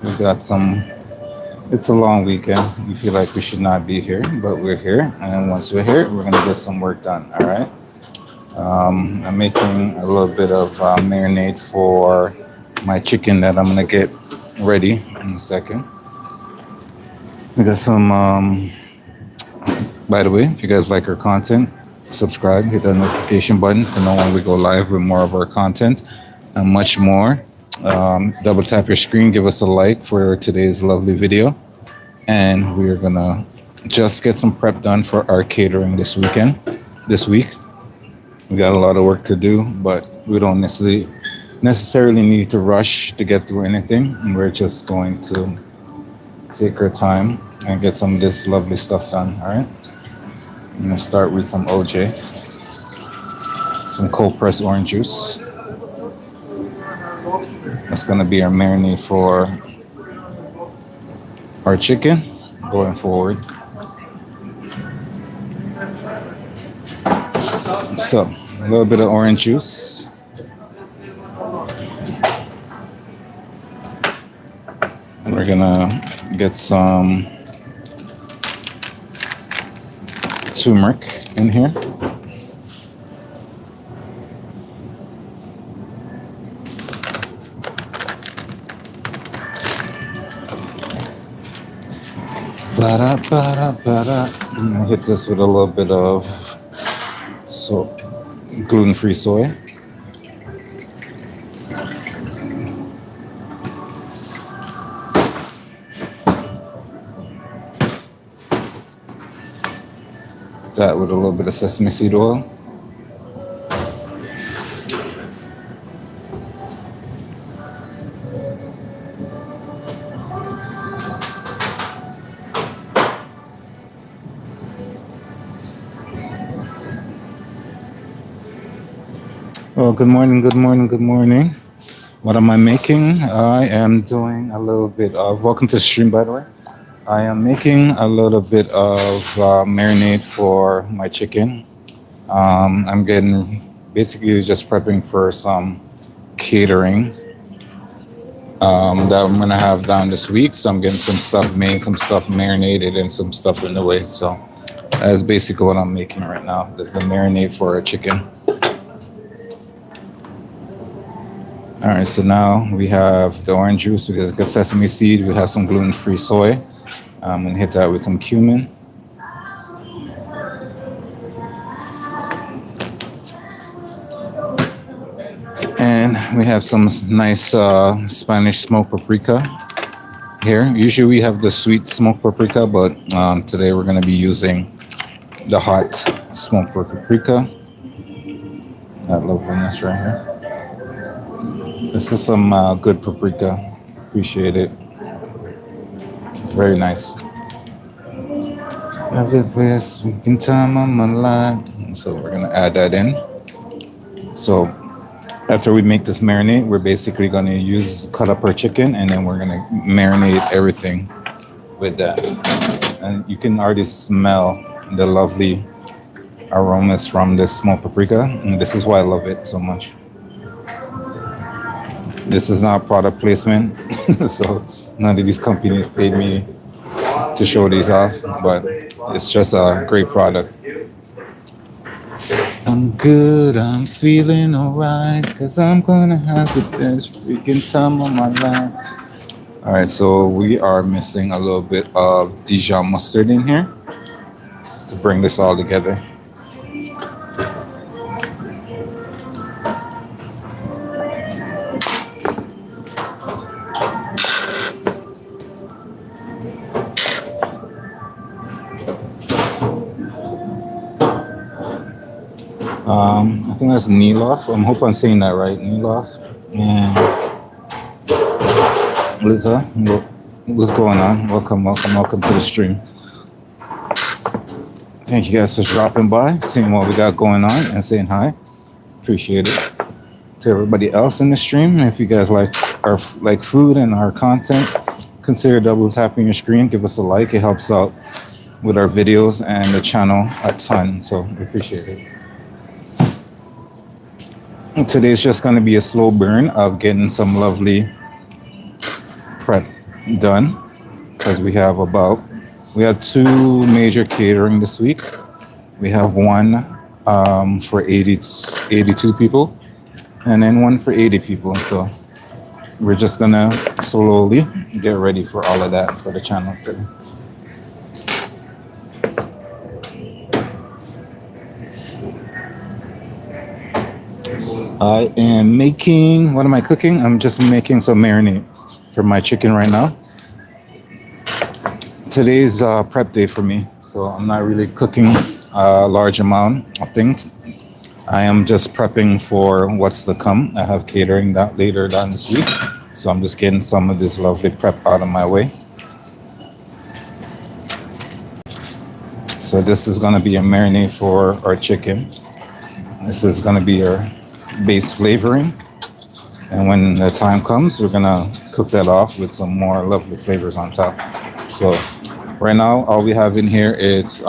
We got some. It's a long weekend. We feel like we should not be here, but we're here. And once we're here, we're gonna get some work done. All right. I'm making a little bit of marinade for my chicken that I'm gonna get ready in a second. We got some. By the way, if you guys like our content, subscribe, hit that notification button to know when we go live with more of our content and much more. Double tap your screen, give us a like for today's lovely video, and we're gonna just get some prep done for our catering this week. We got a lot of work to do, but we don't necessarily need to rush to get through anything. We're just going to take our time and get some of this lovely stuff done. All right. I'm gonna start with some OJ, some cold pressed orange juice. That's gonna be our marinade for our chicken going forward. So a little bit of orange juice. We're gonna get some turmeric in here. Ba-da, ba-da, ba-da. I'm gonna hit this with a little bit of gluten-free soy. That with a little bit of sesame seed oil. Well, good morning, good morning, good morning. What am I making? I am doing a little bit of, welcome to the stream, by the way. I am making a little bit of marinade for my chicken. I'm getting basically just prepping for some catering that I'm gonna have down this week. So I'm getting some stuff made, some stuff marinated, and some stuff in the way. So that's basically what I'm making right now. This is the marinade for a chicken. All right, so now we have the orange juice, we got sesame seed, we have some gluten-free soy. I'm gonna hit that with some cumin. And we have some nice Spanish smoked paprika here. Usually we have the sweet smoked paprika, but today we're gonna be using the hot smoked paprika. That loveliness right here. This is some good paprika. Appreciate it. Very nice. Have the best weekend time of my life. So we're gonna add that in. So after we make this marinade, we're basically gonna cut up our chicken, and then we're gonna marinate everything with that. And you can already smell the lovely aromas from this smoked paprika, and this is why I love it so much. This is not product placement, so none of these companies paid me to show these off, but it's just a great product. I'm good, I'm feeling alright, cause I'm gonna have the best freaking time of my life. Alright, so we are missing a little bit of Dijon mustard in here to bring this all together. I think that's Nilof. I hope I'm saying that right. Nilof. And Liza, what's going on? Welcome, welcome, welcome to the stream. Thank you guys for dropping by, seeing what we got going on, and saying hi. Appreciate it. To everybody else in the stream, if you guys like food and our content, consider double tapping your screen. Give us a like. It helps out with our videos and the channel a ton. So we appreciate it. Today's just going to be a slow burn of getting some lovely prep done because we had two major catering this week. We have one for 82 people and then one for 80 people. So we're just gonna slowly get ready for all of that for the channel today. I am making, what am I cooking? I'm just making some marinade for my chicken right now. Today's prep day for me, so I'm not really cooking a large amount of things. I am just prepping for what's to come. I have catering that later down this week, so I'm just getting some of this lovely prep out of my way. So this is gonna be a marinade for our chicken. This is gonna be our base flavoring, and when the time comes, we're gonna cook that off with some more lovely flavors on top. So right now, all we have in here is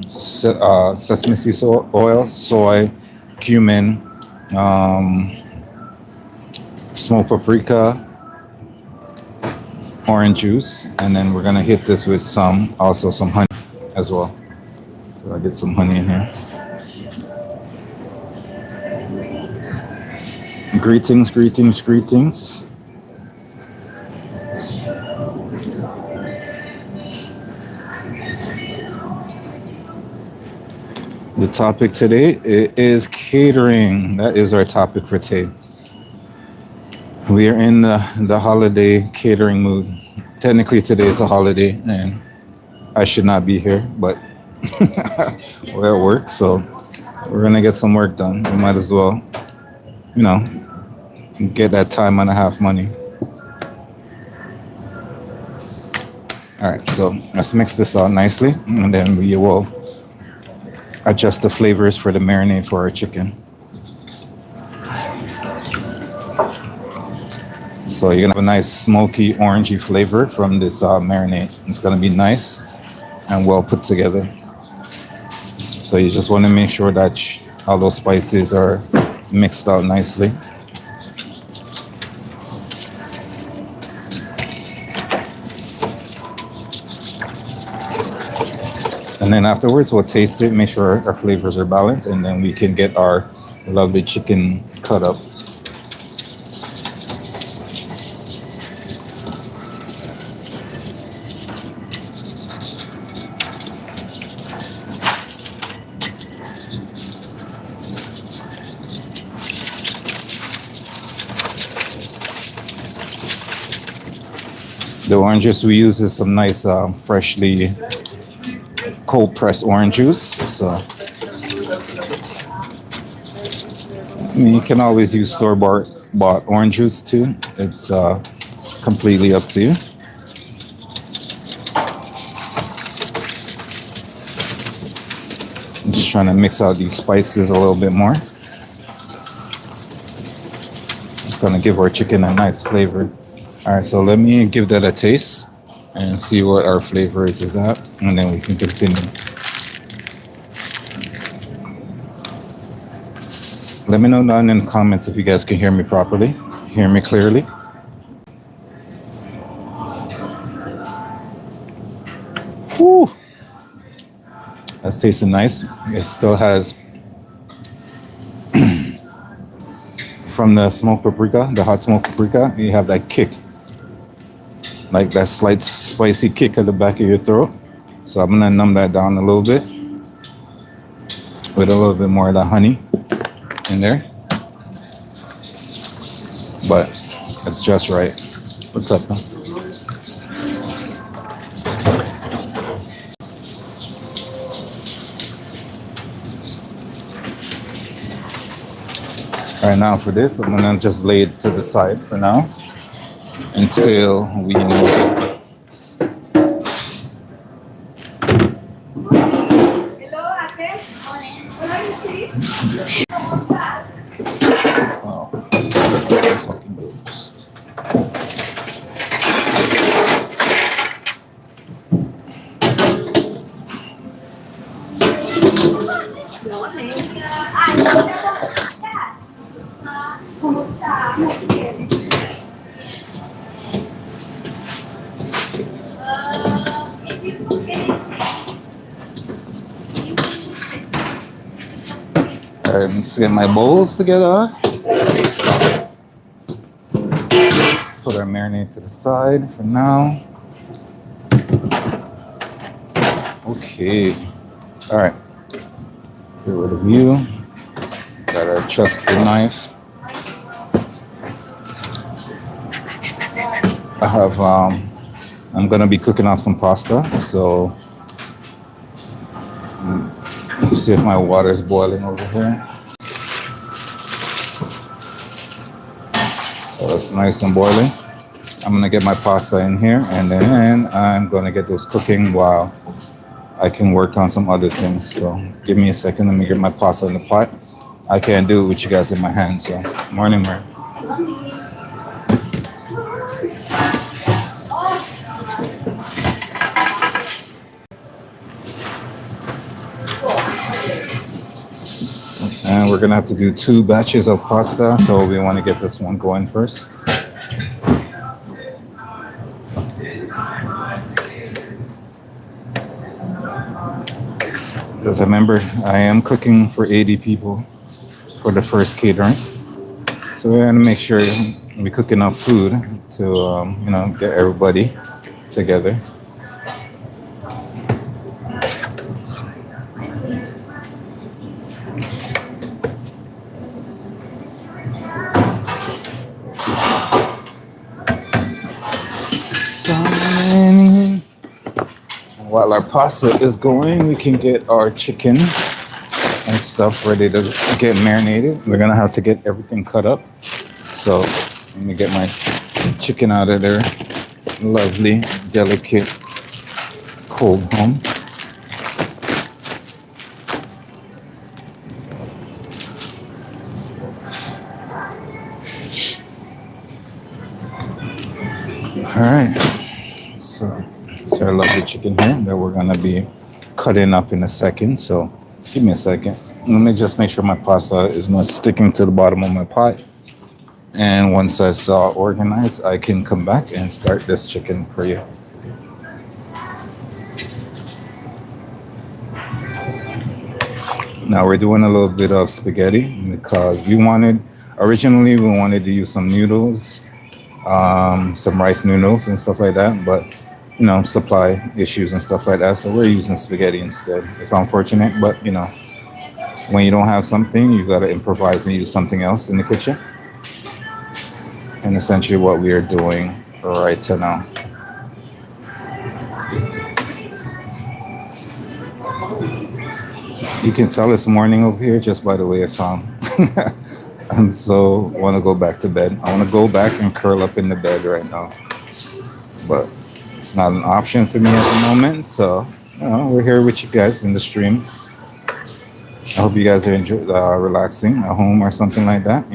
sesame seed oil, soy, cumin, smoked paprika, orange juice, and then we're gonna hit this with some honey as well. So I get some honey in here. Greetings, greetings, greetings. The topic today is catering. That is our topic for today. We are in the holiday catering mood. Technically, today is a holiday, and I should not be here, but we're at work, so we're gonna get some work done. We might as well, get that time and a half money. All right, so let's mix this out nicely, and then we will adjust the flavors for the marinade for our chicken. So you're gonna have a nice smoky, orangey flavor from this marinade. It's gonna be nice and well put together. So you just want to make sure that all those spices are mixed out nicely. And then afterwards, we'll taste it, make sure our flavors are balanced, and then we can get our lovely chicken cut up. The orange juice we use is some nice, freshly cold pressed orange juice. So you can always use store-bought orange juice too. It's completely up to you. I'm just trying to mix out these spices a little bit more. It's gonna give our chicken a nice flavor. All right, so let me give that a taste and see what our flavors is at, and then we can continue. Let me know down in the comments if you guys can hear me properly, hear me clearly. Whew. That's tasting nice. It still has, from the smoked paprika, the hot smoked paprika, you have that kick. Like that slight spicy kick at the back of your throat. So I'm gonna numb that down a little bit with a little bit more of the honey in there. But it's just right. What's up, man? All right, now for this, I'm gonna just lay it to the side for now until we know. Oh, fucking ghost. All right, let's get my bowls together. Let's put our marinade to the side for now. Okay. All right. Get rid of you. Got our trusted knife. I have, I'm gonna be cooking off some pasta, so see if my water is boiling over here. So it's nice and boiling. I'm gonna get my pasta in here, and then I'm gonna get those cooking while I can work on some other things. So give me a second. Let me get my pasta in the pot. I can't do it with you guys in my hand. So morning, Mary. And we're gonna have to do 2 batches of pasta, so we want to get this one going first. Because remember, I am cooking for 80 people for the first catering, so we want to make sure we cook enough food to get everybody together. While our pasta is going, we can get our chicken and stuff ready to get marinated. We're gonna have to get everything cut up. So let me get my chicken out of there. Lovely, delicate, cold home. All right, so it's our lovely chicken here that we're gonna be cutting up in a second. So give me a second. Let me just make sure my pasta is not sticking to the bottom of my pot. And once that's organized, I can come back and start this chicken for you. Now we're doing a little bit of spaghetti because originally we wanted to use some noodles, some rice noodles and stuff like that, but supply issues and stuff like that. So we're using spaghetti instead. It's unfortunate, but when you don't have something, you got to improvise and use something else in the kitchen. And essentially what we are doing right now. You can tell it's morning over here just by the way it sounds. I'm so want to go back to bed. I want to go back and curl up in the bed right now. But it's not an option for me at the moment. So, we're here with you guys in the stream. I hope you guys are relaxing at home or something like that,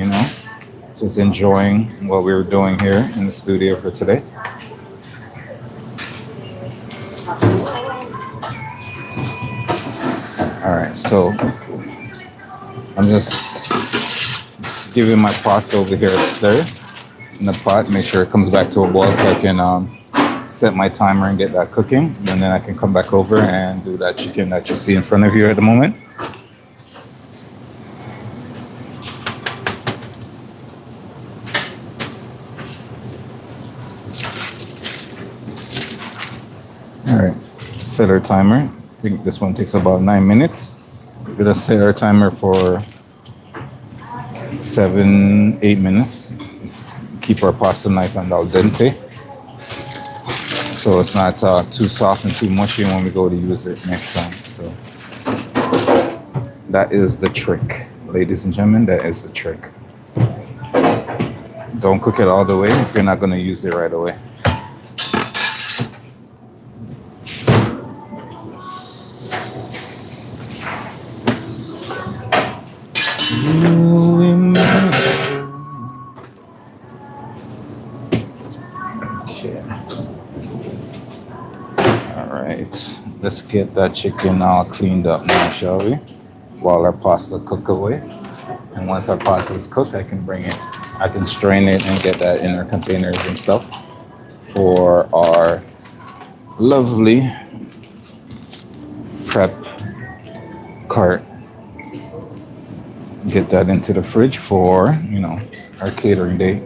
just enjoying what we're doing here in the studio for today. All right, so I'm just giving my pasta over here a stir in the pot, make sure it comes back to a boil so I can set my timer and get that cooking, and then I can come back over and do that chicken that you see in front of you at the moment. All right, set our timer. I think this one takes about 9 minutes. We're gonna set our timer for 7-8 minutes. Keep our pasta nice and al dente, so it's not too soft and too mushy when we go to use it next time. So that is the trick, ladies and gentlemen. That is the trick. Don't cook it all the way if you're not gonna use it right away. Let's get that chicken all cleaned up now, shall we? While our pasta cook away. And once our pasta is cooked, I can strain it and get that in our containers and stuff for our lovely prep cart. get that into the fridge for, our catering day.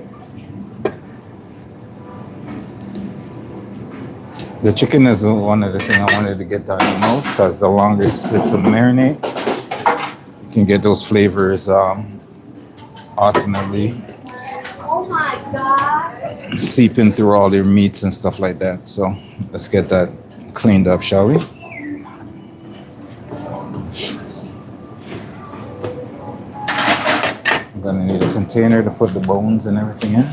The chicken is one of the things I wanted to get done the most because the longer it sits and marinate, you can get those flavors ultimately Oh my God. seeping through all your meats and stuff like that. So let's get that cleaned up, shall we? I'm gonna need a container to put the bones and everything in.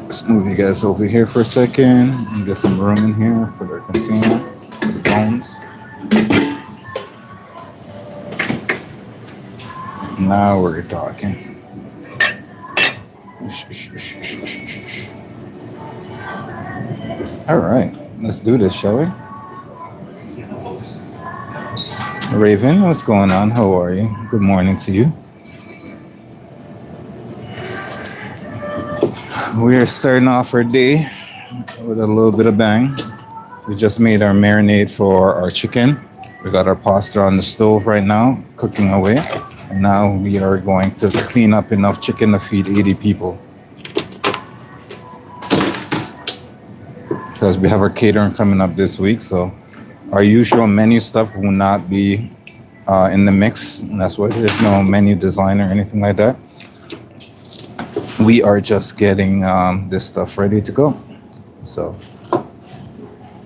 Let's move you guys over here for a second and get some room in here for the container, for the bones. Now we're talking. All right, let's do this, shall we? Raven, what's going on? How are you? Good morning to you. We are starting off our day with a little bit of bang. We just made our marinade for our chicken. We got our pasta on the stove right now, cooking away. And now we are going to clean up enough chicken to feed 80 people. Because we have our catering coming up this week, so our usual menu stuff will not be in the mix. And that's why there's no menu design or anything like that. We are just getting this stuff ready to go. So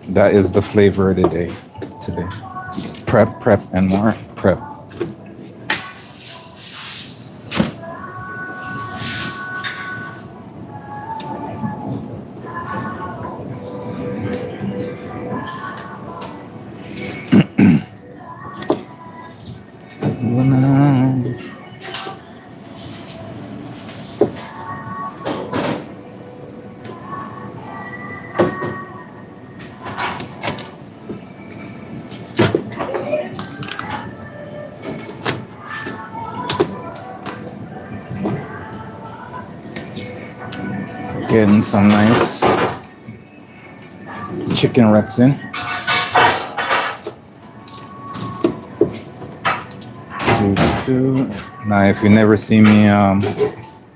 that is the flavor of the day today. Prep, and more prep. Getting some nice chicken wraps in. Now, if you never see me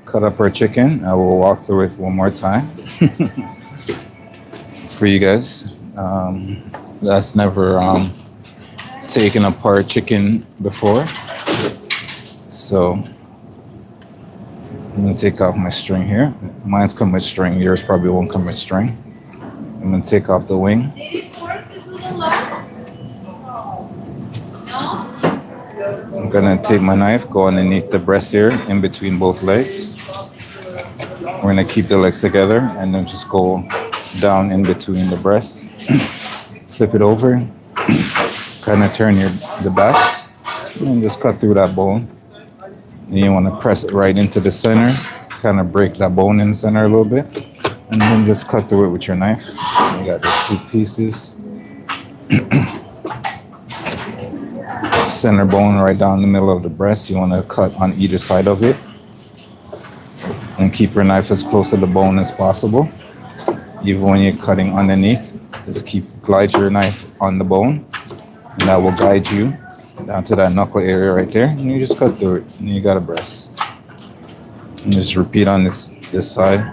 cut up our chicken, I will walk through it one more time for you guys. That's never taken apart chicken before. So I'm gonna take off my string here. Mine's come with string, yours probably won't come with string. I'm gonna take off the wing. Did it work to do the legs? No? I'm gonna take my knife, go underneath the breast here, in between both legs. We're gonna keep the legs together and then just go down in between the breast. Flip it over, kind of turn the back, and just cut through that bone. And you want to press it right into the center, kind of break that bone in the center a little bit, and then just cut through it with your knife. You got these 2 pieces. Center bone right down the middle of the breast. You want to cut on either side of it, and keep your knife as close to the bone as possible. Even when you're cutting underneath, just glide your knife on the bone, and that will guide you down to that knuckle area right there, and you just cut through it, and you got a breast. And just repeat on this side,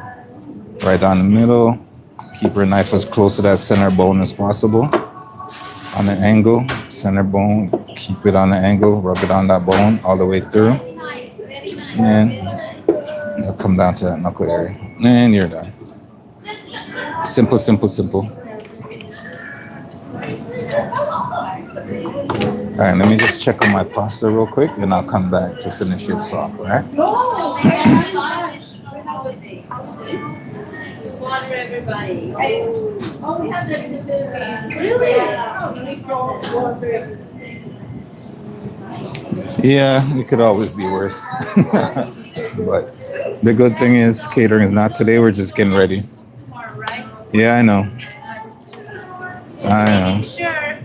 right down the middle. Keep your knife as close to that center bone as possible. On the angle, center bone, keep it on the angle, rub it on that bone all the way through. And then it'll come down to that knuckle area. And you're done. Simple, simple, simple. All right, let me just check on my pasta real quick, and I'll come back to finish it off, all right? Water everybody. Oh, we have that in the Philippines. Really? Yeah, it could always be worse. But the good thing is catering is not today. We're just getting ready. Tomorrow, right? Yeah, I know. I know. Sure.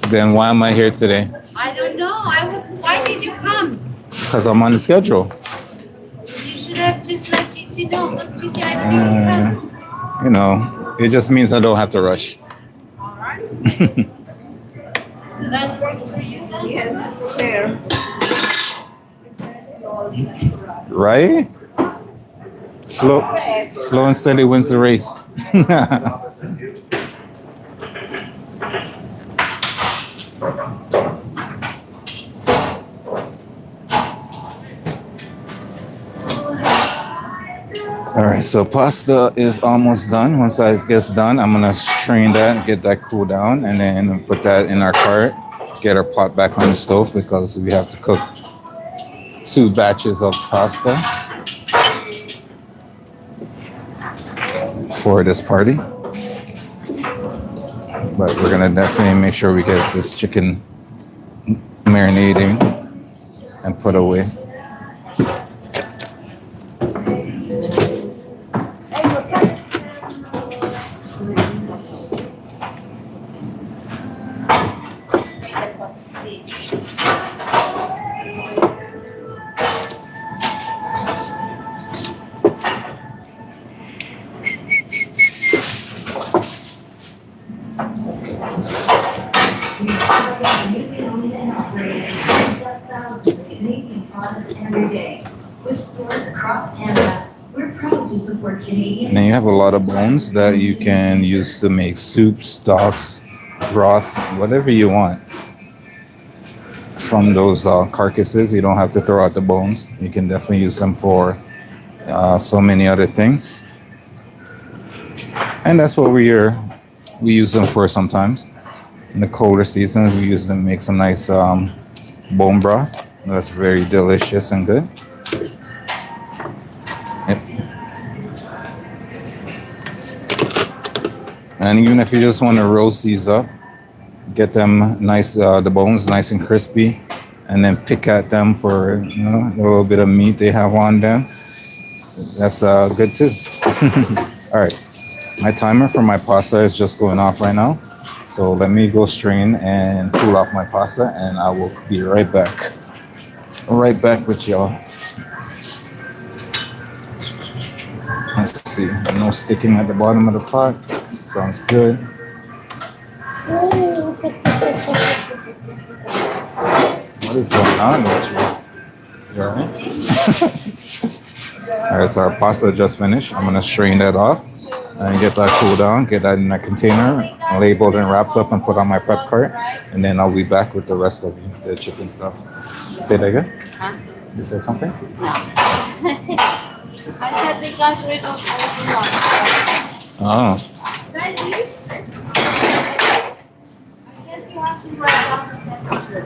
Then why am I here today? I don't know. Why did you come? Because I'm on the schedule. You should have just let Chichi know. Look, Chichi, I really come. It just means I don't have to rush. All right. That works for you then? Yes, to prepare. Right? Slow and steady wins the race. All right, so pasta is almost done. Once that gets done, I'm gonna strain that, get that cool down, and then put that in our cart. Get our pot back on the stove because we have to cook 2 batches of pasta for this party. But we're gonna definitely make sure we get this chicken marinating and put away. Every day. With stores across Canada, we're proud to support Canadian. Then you have a lot of bones that you can use to make soups, stocks, broth, whatever you want. From those carcasses, you don't have to throw out the bones. You can definitely use them for so many other things. And that's what we use them for sometimes. In the colder seasons, we use them to make some nice bone broth. That's very delicious and good. Yep. And even if you just want to roast these up, get them nice, the bones nice and crispy, and then pick at them for the little bit of meat they have on them. That's good too. All right, my timer for my pasta is just going off right now. So let me go strain and cool off my pasta, and I will be right back. Right back with y'all. Let's see. No sticking at the bottom of the pot. Sounds good. What is going on with you? You all right? All right, so our pasta just finished. I'm gonna strain that off and get that cooled down, get that in a container, labeled and wrapped up and put on my prep cart. And then I'll be back with the rest of the chicken stuff. Say that again? Huh? You said something? No. I said they got rid of all the Oh. Ready? I guess you have to write down the temperature.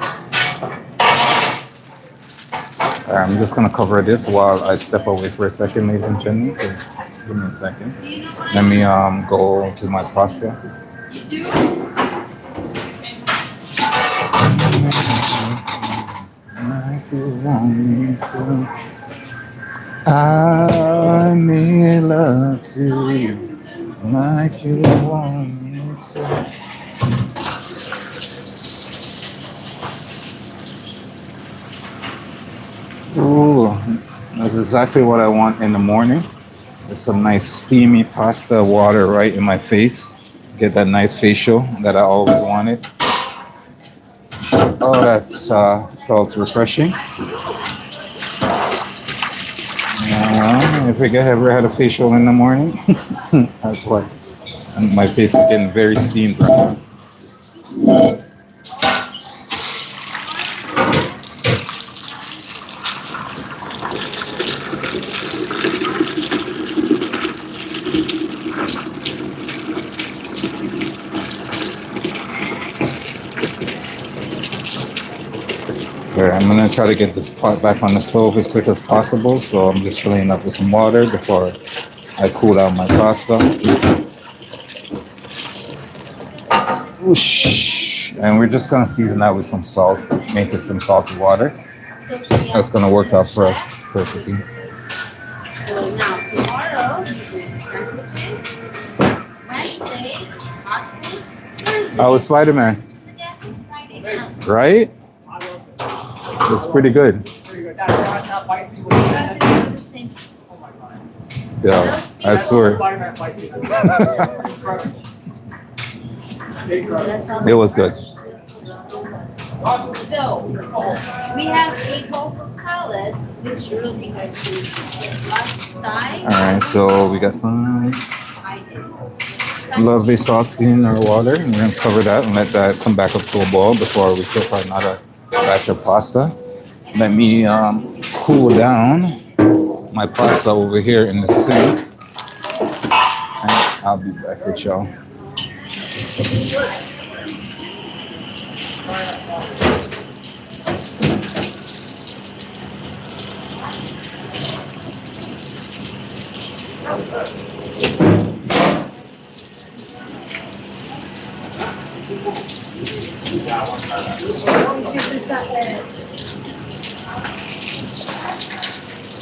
All right, I'm just gonna cover this while I step away for a second, ladies and gentlemen. So give me a second. Do you know what Let me go to my pasta. you do? Like you want me to. I make love to you like you want me to. Ooh, that's exactly what I want in the morning. It's some nice steamy pasta water right in my face. Get that nice facial that I always wanted. Oh, that felt refreshing. If I ever had a facial in the morning, that's why. And my face is getting very steamed right now. I'm gonna try to get this pot back on the stove as quick as possible, so I'm just filling up with some water before I cool down my pasta. Whoosh. And we're just gonna season that with some salt, make it some salty water. So she That's gonna work out for us perfectly. So now tomorrow, sandwiches. Wednesday, hot food. Thursday. Oh, it's Spider-Man, Friday. right? It's pretty good. That's the same. Yeah, I swear. It was good. So, we have 8 bowls of salads, which Rudy has used last time. All right, so we got some I did. lovely salts in our water. We're gonna cover that and let that come back up to a boil before we cook another batch of pasta. Let me cool down my pasta over here in the sink, and I'll be back with y'all.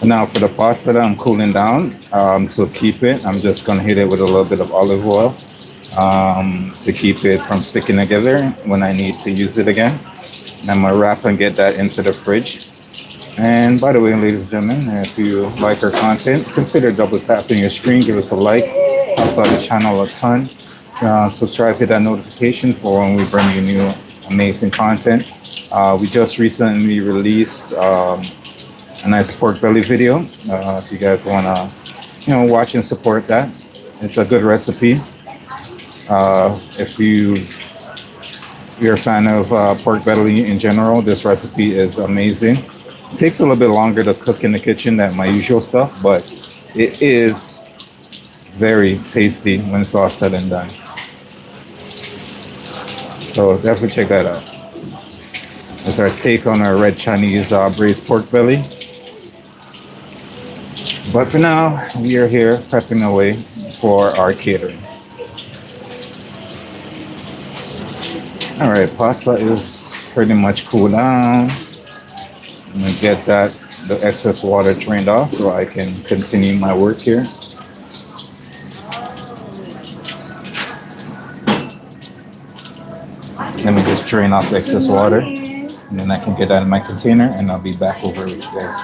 Now for the pasta that I'm cooling down, to keep it, I'm just gonna hit it with a little bit of olive oil to keep it from sticking together when I need to use it again. And I'm gonna wrap and get that into the fridge. And by the way, ladies and gentlemen, if you like our content, consider double tapping your screen, give us a like, helps out the channel a ton. Subscribe, hit that notification for when we bring you new amazing content. We just recently released a nice pork belly video. If you guys want to, watch and support that, it's a good recipe. If you're a fan of pork belly in general, this recipe is amazing. It takes a little bit longer to cook in the kitchen than my usual stuff, but it is very tasty when it's all said and done. So definitely check that out. It's our take on our red Chinese braised pork belly. But for now, we are here prepping away for our catering. All right, pasta is pretty much cooled down. I'm gonna get the excess water drained off so I can continue my work here. Let me just drain off the excess water, and then I can get that in my container, and I'll be back over with you guys.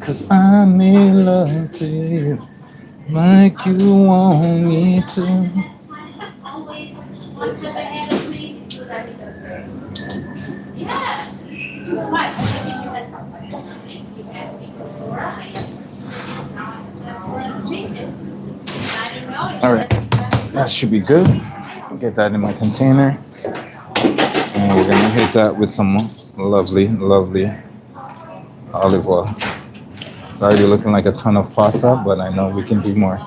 Cause I made love to you like you want me to. Always one step ahead of me. Yeah. Why? What did you mess up with? You asked me before. I asked now I just change it. I don't know. All right, that should be good. Get that in my container, and we're gonna hit that with some lovely, lovely olive oil. Sorry, you're looking like a ton of pasta, but I know we can do more.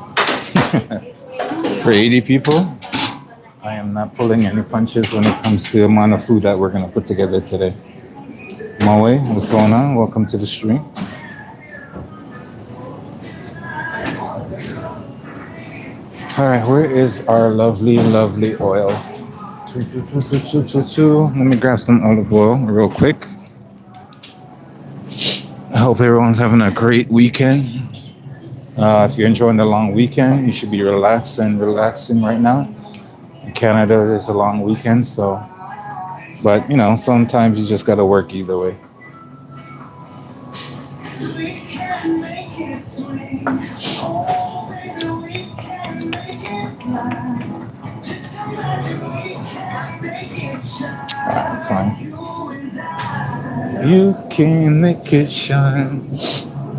For 80 people, I am not pulling any punches when it comes to the amount of food that we're gonna put together today. Moe, what's going on? Welcome to the stream. All right, where is our lovely, lovely oil? Let me grab some olive oil real quick. I hope everyone's having a great weekend. If you're enjoying the long weekend, you should be relaxing right now. In Canada, there's a long weekend, so. But, sometimes you just got to work either way. Alright, fine. You can make it shine.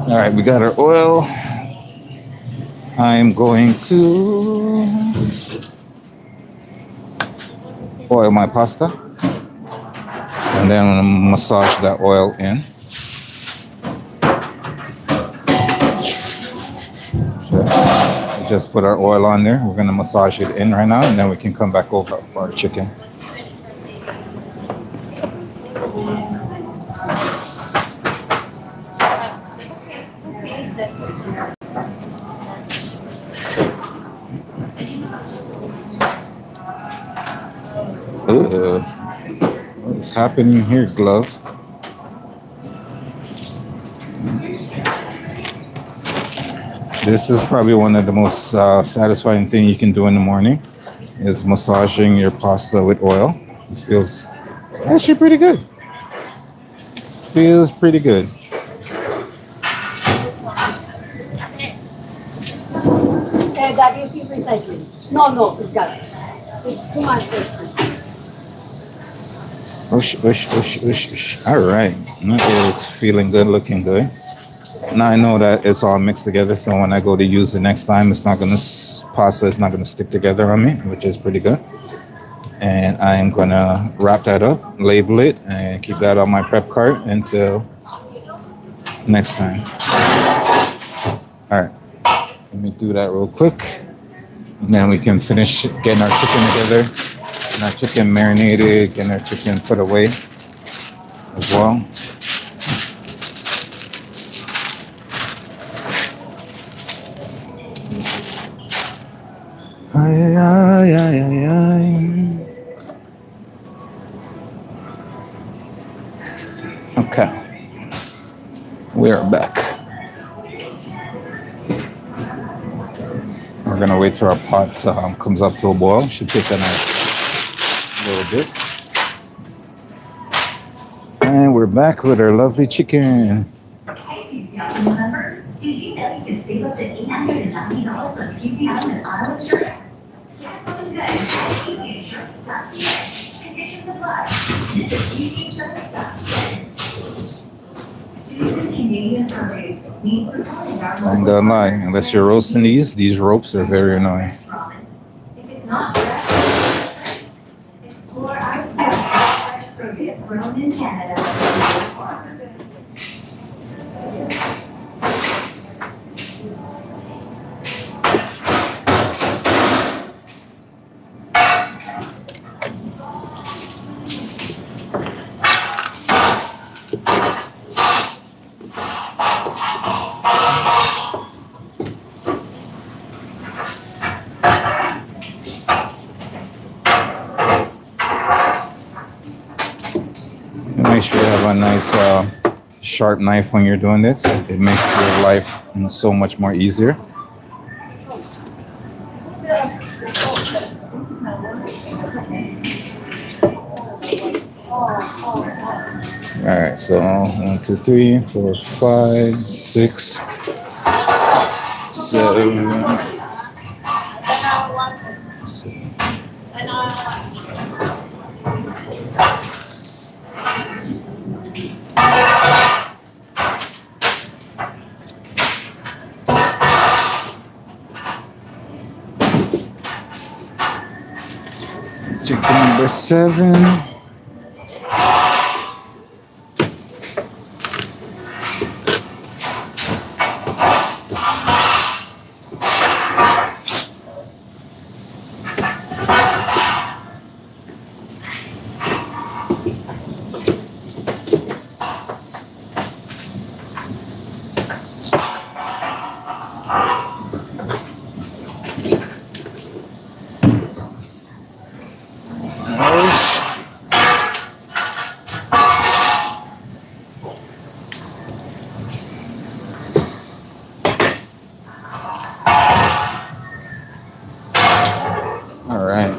Alright, we got our oil. I'm going to oil my pasta. And then I'm going to massage that oil in. So we just put our oil on there. We're going to massage it in right now, and then we can come back over for our chicken. What's happening here, glove? This is probably one of the most satisfying things you can do in the morning, is massaging your pasta with oil. It feels actually pretty good. feels pretty good. That is in recycling. No, it's got it. It's too much. All right. That is feeling good, looking good. Now I know that it's all mixed together, so when I go to use it next time, it's not gonna pasta is not gonna stick together on me, which is pretty good. And I am gonna wrap that up, label it, and keep that on my prep cart until next time. All right, let me do that real quick, and then we can finish getting our chicken together, and our chicken marinated, getting our chicken put away as well. Ay, ay, ay, ay, ay. Okay, we are back. We're gonna wait till our pot comes up to a boil. Should take a little bit. And we're back with our lovely chicken. Hey, PCI members, did you know you can save up to $890 on PCI and auto insurance? Get one today at PCInsurance.ca. Conditions apply. Visit PCInsurance.ca. Canadian produce needs reporting our I ain't gonna lie, unless you're roasting these ropes are very annoying. If it's not fresh, explore our fresh produce grown in Canada by local farmers. Make sure you have a nice sharp knife when you're doing this. It makes your life so much more easier. All right, so 1, 2, 3, 4, 5, 6, 7. Chicken number 7. All right.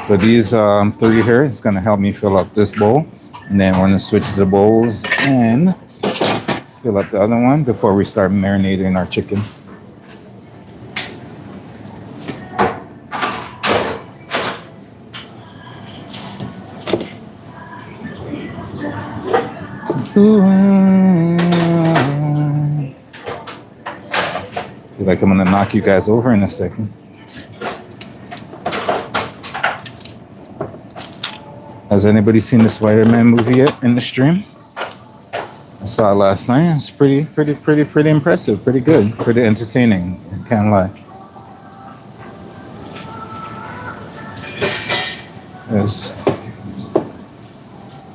So these 3 here is gonna help me fill up this bowl, and then we're gonna switch the bowls and fill up the other one before we start marinating our chicken. Feel like I'm gonna knock you guys over in a second. Has anybody seen the Spider-Man movie yet in the stream? I saw it last night. It's pretty impressive. Pretty good. Pretty entertaining. I can't lie. Yes.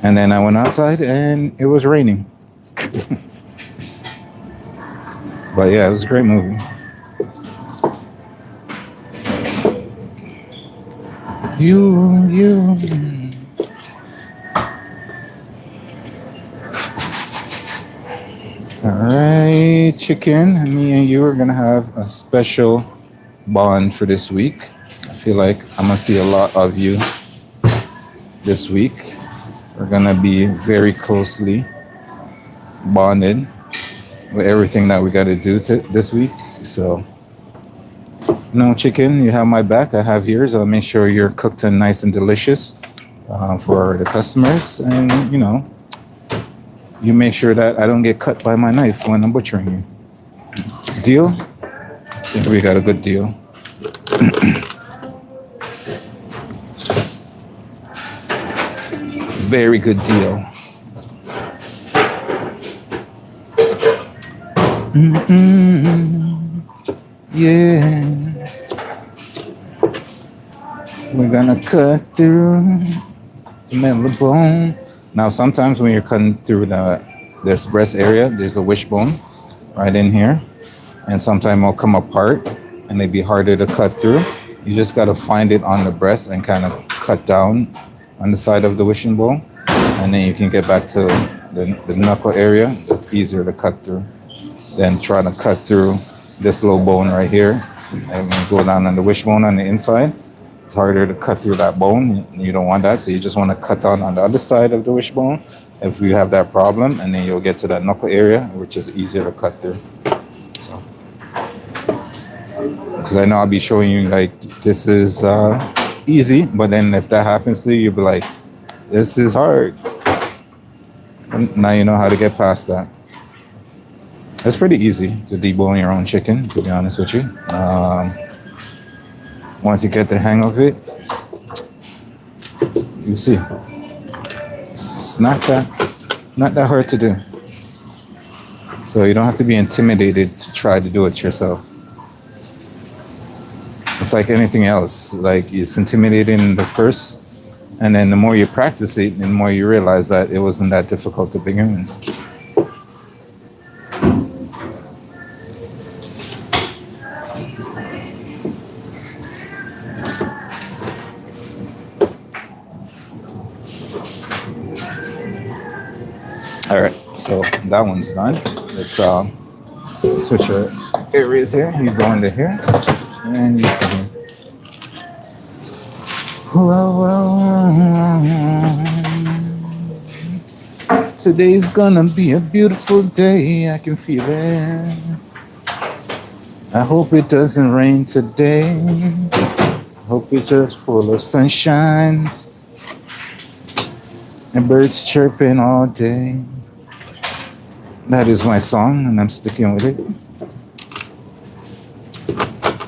And then I went outside and it was raining. But yeah, it was a great movie. You. All right, chicken. Me and you are gonna have a special bond for this week. I feel like I'm gonna see a lot of you this week. We're gonna be very closely bonded with everything that we got to do this week. So, chicken, you have my back. I have yours. I'll make sure you're cooked and nice and delicious for the customers. And, you make sure that I don't get cut by my knife when I'm butchering you. Deal? I think we got a good deal. Very good deal. Yeah. We're gonna cut through the middle of the bone. Now, sometimes when you're cutting through this breast area, there's a wishbone right in here. And sometimes it'll come apart and it'd be harder to cut through. You just gotta find it on the breast and kind of cut down on the side of the wishbone. And then you can get back to the knuckle area. It's easier to cut through than trying to cut through this little bone right here and go down on the wishbone on the inside. It's harder to cut through that bone. You don't want that, so you just want to cut down on the other side of the wishbone if you have that problem, and then you'll get to that knuckle area, which is easier to cut through. So, because I know I'll be showing you like this is easy, but then if that happens to you, you'll be like, this is hard. And now you know how to get past that. It's pretty easy to debone your own chicken, to be honest with you. Once you get the hang of it, you see, it's not that hard to do. So you don't have to be intimidated to try to do it yourself. It's like anything else. Like it's intimidating the first, and then the more you practice it, the more you realize that it wasn't that difficult to begin with. All right, so that one's done. Let's switch our areas here. You go into here, and you come here. Today's gonna be a beautiful day. I can feel it. I hope it doesn't rain today. Hope it's just full of sunshine and birds chirping all day. That is my song, and I'm sticking with it.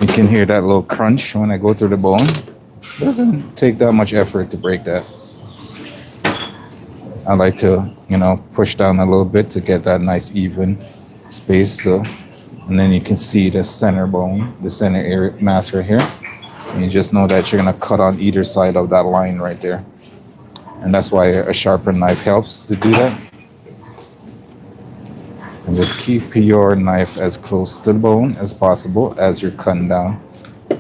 You can hear that little crunch when I go through the bone. It doesn't take that much effort to break that. I like to, push down a little bit to get that nice even space. So, and then you can see the center bone, the center area mass right here. And you just know that you're gonna cut on either side of that line right there. And that's why a sharper knife helps to do that. And just keep your knife as close to the bone as possible as you're cutting down.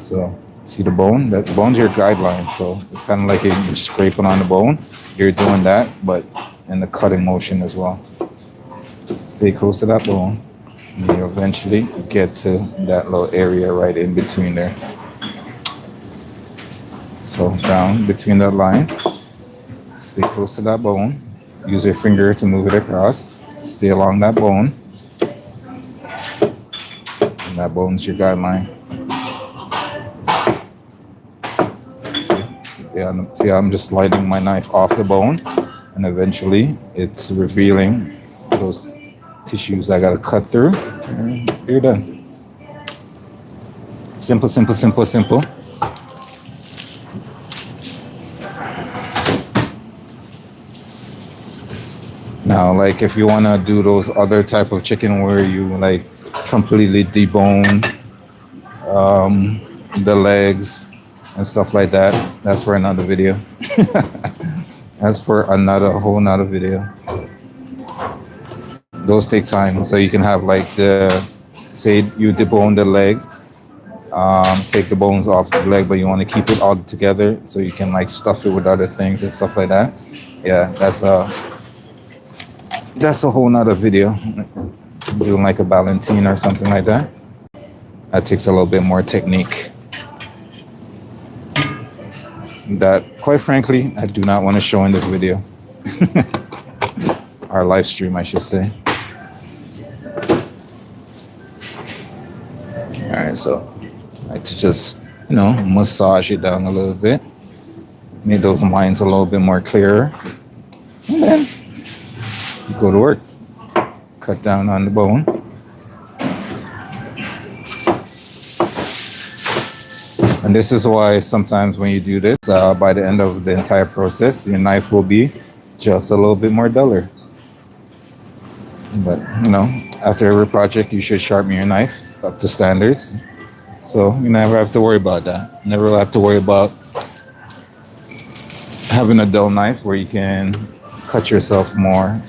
So see the bone? That bone's your guideline. So it's kind of like you're scraping on the bone. You're doing that, but in the cutting motion as well. Stay close to that bone. And you eventually get to that little area right in between there. So down between that line. Stay close to that bone. Use your finger to move it across. Stay along that bone. And that bone's your guideline. See, I'm just sliding my knife off the bone, and eventually it's revealing those tissues I gotta cut through. And you're done. Simple, simple, simple, simple. Now, like if you want to do those other type of chicken where you like completely debone the legs and stuff like that, that's for another video. That's for whole nother video. Those take time, so you can have like say you debone the leg, take the bones off the leg, but you want to keep it all together so you can like stuff it with other things and stuff like that. Yeah, that's a whole nother video. Doing like a ballantine or something like that. That takes a little bit more technique. That, quite frankly, I do not want to show in this video. Our live stream, I should say. right, so I like to just, massage it down a little bit, make those lines a little bit more clearer, and then go to work. Cut down on the bone. And this is why sometimes when you do this, by the end of the entire process, your knife will be just a little bit more duller. But, after every project, you should sharpen your knife up to standards. So you never have to worry about that. Never have to worry about having a dull knife where you can cut yourself more.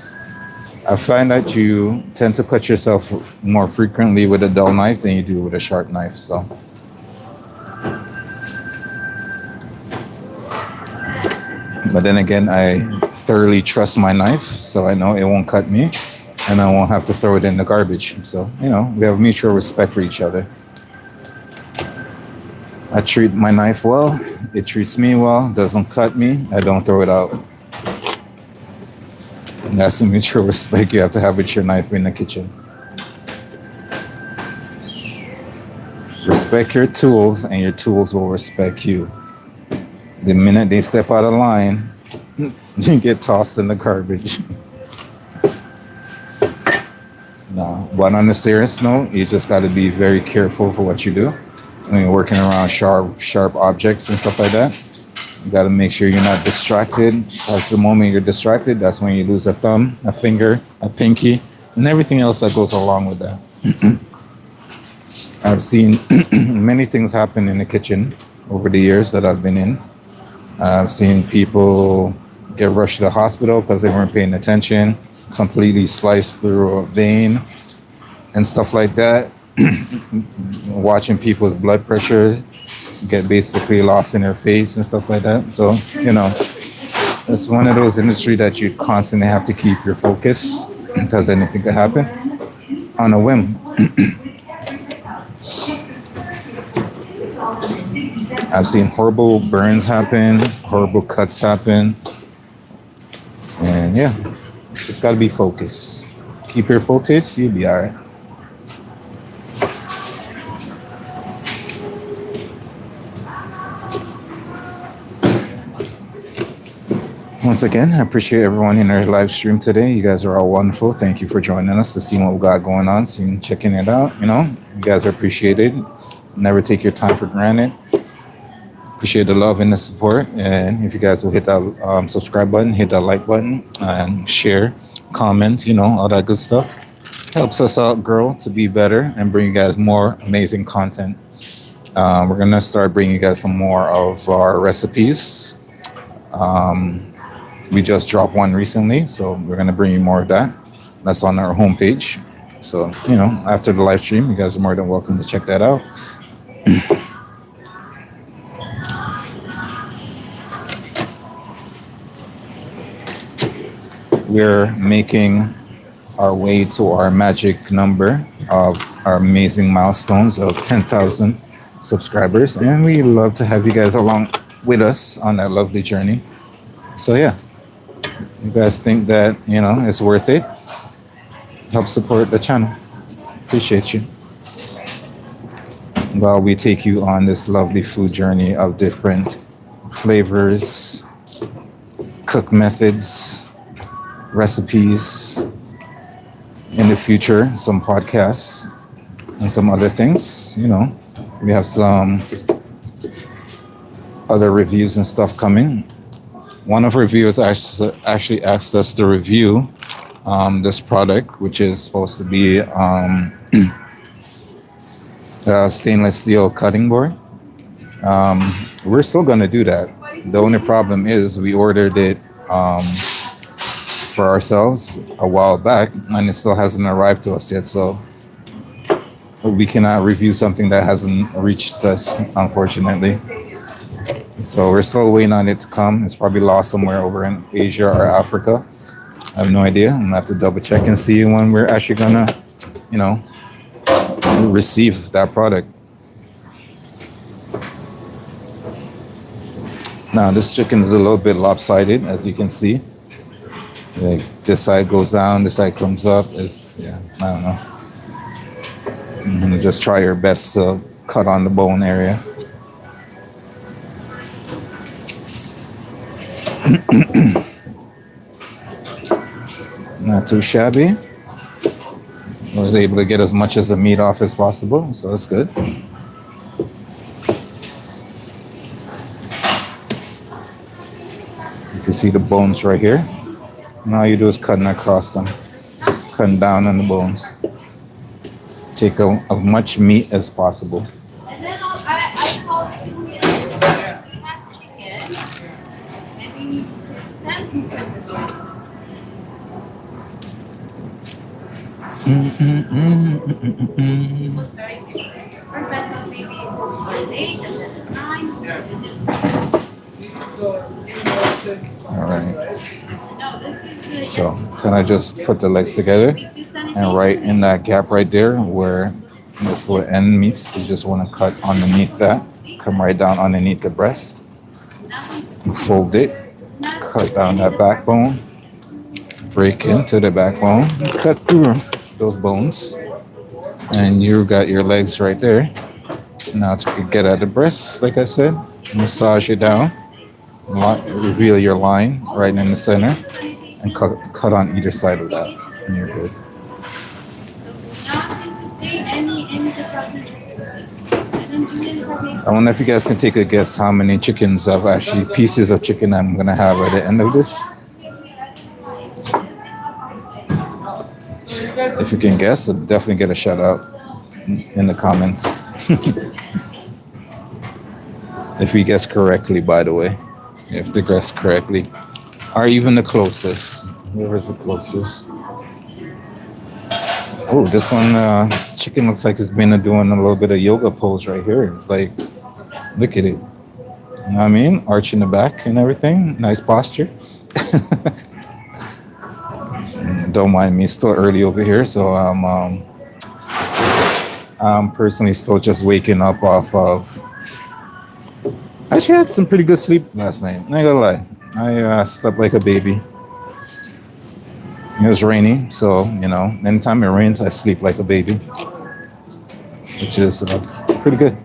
I find that you tend to cut yourself more frequently with a dull knife than you do with a sharp knife. So, but then again, I thoroughly trust my knife, so I know it won't cut me, and I won't have to throw it in the garbage. So, we have mutual respect for each other. I treat my knife well, it treats me well, doesn't cut me, I don't throw it out. And that's the mutual respect you have to have with your knife in the kitchen. Respect your tools, and your tools will respect you. The minute they step out of line, you get tossed in the garbage. No, but on a serious note, you just got to be very careful for what you do. When you're working around sharp objects and stuff like that, you got to make sure you're not distracted. That's the moment you're distracted, that's when you lose a thumb, a finger, a pinky, and everything else that goes along with that. I've seen many things happen in the kitchen over the years that I've been in. I've seen people get rushed to the hospital because they weren't paying attention, completely sliced through a vein and stuff like that. Watching people's blood pressure get basically lost in their face and stuff like that. So, it's one of those industries that you constantly have to keep your focus because anything could happen on a whim. I've seen horrible burns happen, horrible cuts happen. And yeah, just got to be focused. Keep your focus, you'll be all right. Once again, I appreciate everyone in our live stream today. You guys are all wonderful. Thank you for joining us to see what we got going on, seeing, checking it out. You guys are appreciated. Never take your time for granted. Appreciate the love and the support. And if you guys will hit that subscribe button, hit that like button, and share, comment, all that good stuff. Helps us out grow to be better and bring you guys more amazing content. We're going to start bringing you guys some more of our recipes. We just dropped one recently, so we're going to bring you more of that. That's on our homepage. So, after the live stream, you guys are more than welcome to check that out. We're making our way to our magic number of our amazing milestones of 10,000 subscribers. And we love to have you guys along with us on that lovely journey. So, yeah. You guys think that, it's worth it? Help support the channel. Appreciate you. While we take you on this lovely food journey of different flavors, cook methods, recipes, in the future, some podcasts and some other things, we have some other reviews and stuff coming. One of our reviewers actually asked us to review this product, which is supposed to be a stainless steel cutting board. We're still going to do that. The only problem is we ordered it for ourselves a while back, and it still hasn't arrived to us yet. So we cannot review something that hasn't reached us, unfortunately. So we're still waiting on it to come. It's probably lost somewhere over in Asia or Africa. I have no idea. I'm gonna have to double check and see when we're actually gonna, receive that product. Now this chicken is a little bit lopsided, as you can see. Like this side goes down, this side comes up. I don't know. Just try your best to cut on the bone area. Not too shabby. I was able to get as much of the meat off as possible, so that's good. You can see the bones right here. And all you do is cutting across them, cutting down on the bones. Take as much meat as possible. And then I called you, we have chicken, and we need to take 10 pieces of this rice. It was very quick. First I thought maybe it was an 8 and then a 9, and then All right. no, this is So can I just put the legs together? And right in that gap right there where this little end meets, you just want to cut underneath that. Come right down underneath the breast. Fold it. Cut down that backbone. Break into the backbone. Cut through those bones. And you got your legs right there. Now to get at the breast, like I said, massage it down. Reveal your line right in the center. And cut on either side of that. And you're good. I wonder if you guys can take a guess how many chickens of actually pieces of chicken I'm gonna have at the end of this. If you can guess, I'll definitely get a shout out in the comments. If you guess correctly, by the way. If they guess correctly. Or even the closest. Whoever's the closest. Oh, this one chicken looks like it's been doing a little bit of yoga pose right here. It's like, look at it. You know what I mean? Arch in the back and everything. Nice posture. Don't mind me, still early over here, so I'm personally still just waking up off of. Actually, I had some pretty good sleep last night. Not gonna lie, I slept like a baby. It was rainy, so you know, anytime it rains, I sleep like a baby, which is pretty good.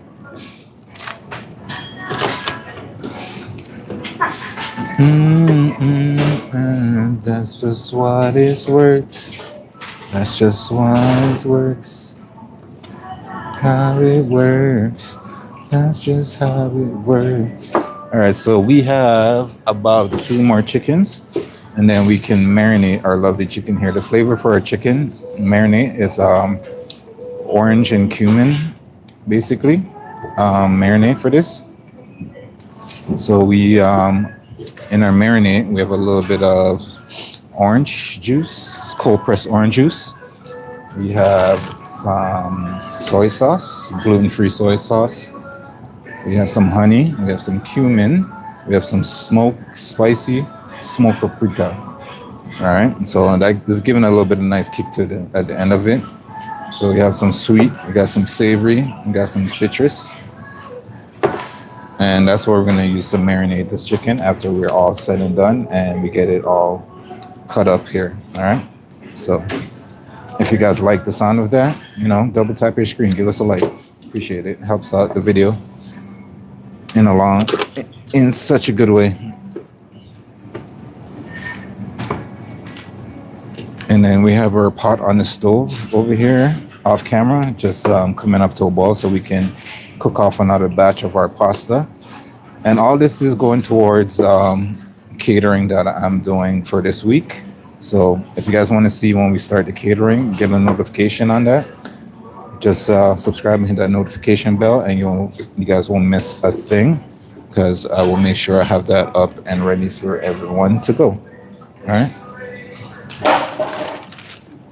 And that's just what it's worth. That's just why it works. How it works. That's just how it works. All right, so we have about 2 more chickens, and then we can marinate our lovely chicken here. The flavor for our chicken marinate is orange and cumin, basically. Marinate for this. So we in our marinade, we have a little bit of orange juice, cold pressed orange juice. We have some soy sauce, gluten-free soy sauce. We have some honey. We have some cumin. We have some spicy smoked paprika. All right. So that is giving a little bit of nice kick to at the end of it. So we have some sweet. We got some savory. We got some citrus. And that's what we're going to use to marinate this chicken after we're all said and done and we get it all cut up here. All right. So if you guys like the sound of that, you know, double tap your screen, give us a like. Appreciate it. Helps out the video in such a good way. And then we have our pot on the stove over here off camera, just coming up to a boil so we can cook off another batch of our pasta. And all this is going towards catering that I'm doing for this week. So if you guys want to see when we start the catering, get a notification on that. Just subscribe and hit that notification bell, and you guys won't miss a thing, because I will make sure I have that up and ready for everyone to go. All right.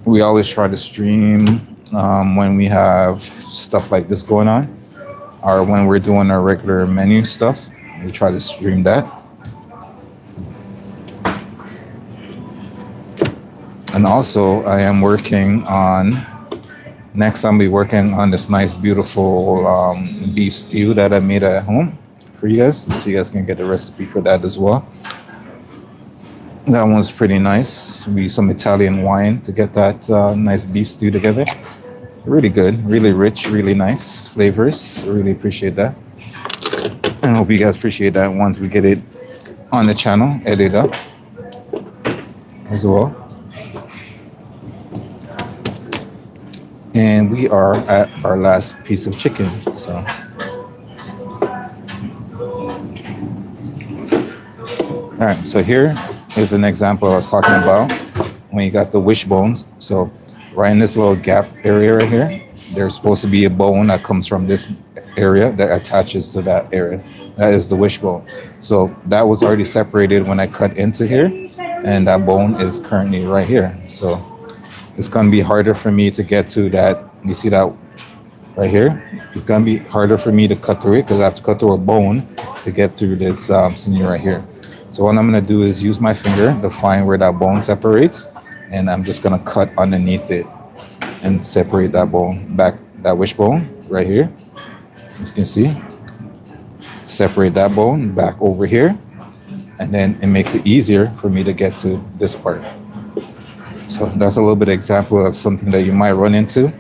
We always try to stream when we have stuff like this going on, or when we're doing our regular menu stuff. We try to stream that. And also, I am working on, next I'll be working on this nice, beautiful beef stew that I made at home for you guys. So you guys can get the recipe for that as well. That one's pretty nice. We use some Italian wine to get that nice beef stew together. Really good, really rich, really nice flavors. Really appreciate that. And hope you guys appreciate that once we get it on the channel, edit up as well. And we are at our last piece of chicken. So, all right. So here is an example I was talking about when you got the wishbones. So, right in this little gap area right here, there's supposed to be a bone that comes from this area that attaches to that area. That is the wishbone. So that was already separated when I cut into here, and that bone is currently right here. So it's gonna be harder for me to get to that. You see that right here? It's gonna be harder for me to cut through it because I have to cut through a bone to get through this sinew right here. So what I'm gonna do is use my finger to find where that bone separates, and I'm just gonna cut underneath it and separate that bone back, that wishbone right here. As you can see, separate that bone back over here, and then it makes it easier for me to get to this part. So that's a little bit of example of something that you might run into,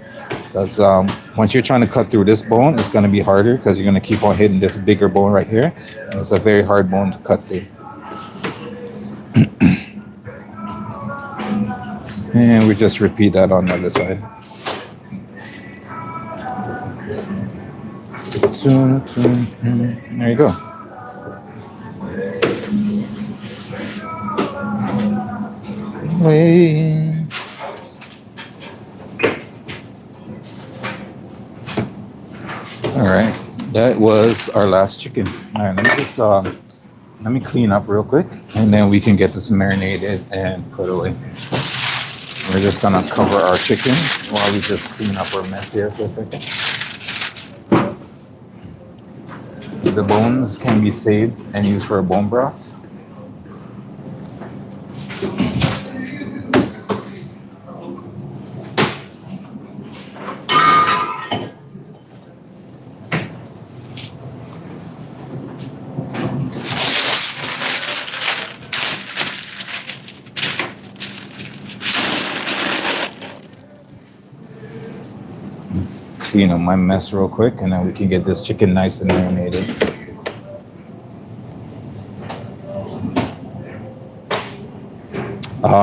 because once you're trying to cut through this bone, it's going to be harder because you're going to keep on hitting this bigger bone right here, and it's a very hard bone to cut through. And we just repeat that on the other side. There you go. Wait. All right, that was our last chicken. All right, let me clean up real quick, and then we can get this marinated and put away. We're just gonna cover our chicken while we just clean up our mess here for a second. The bones can be saved and used for a bone broth. Let's clean up my mess real quick, and then we can get this chicken nice and marinated.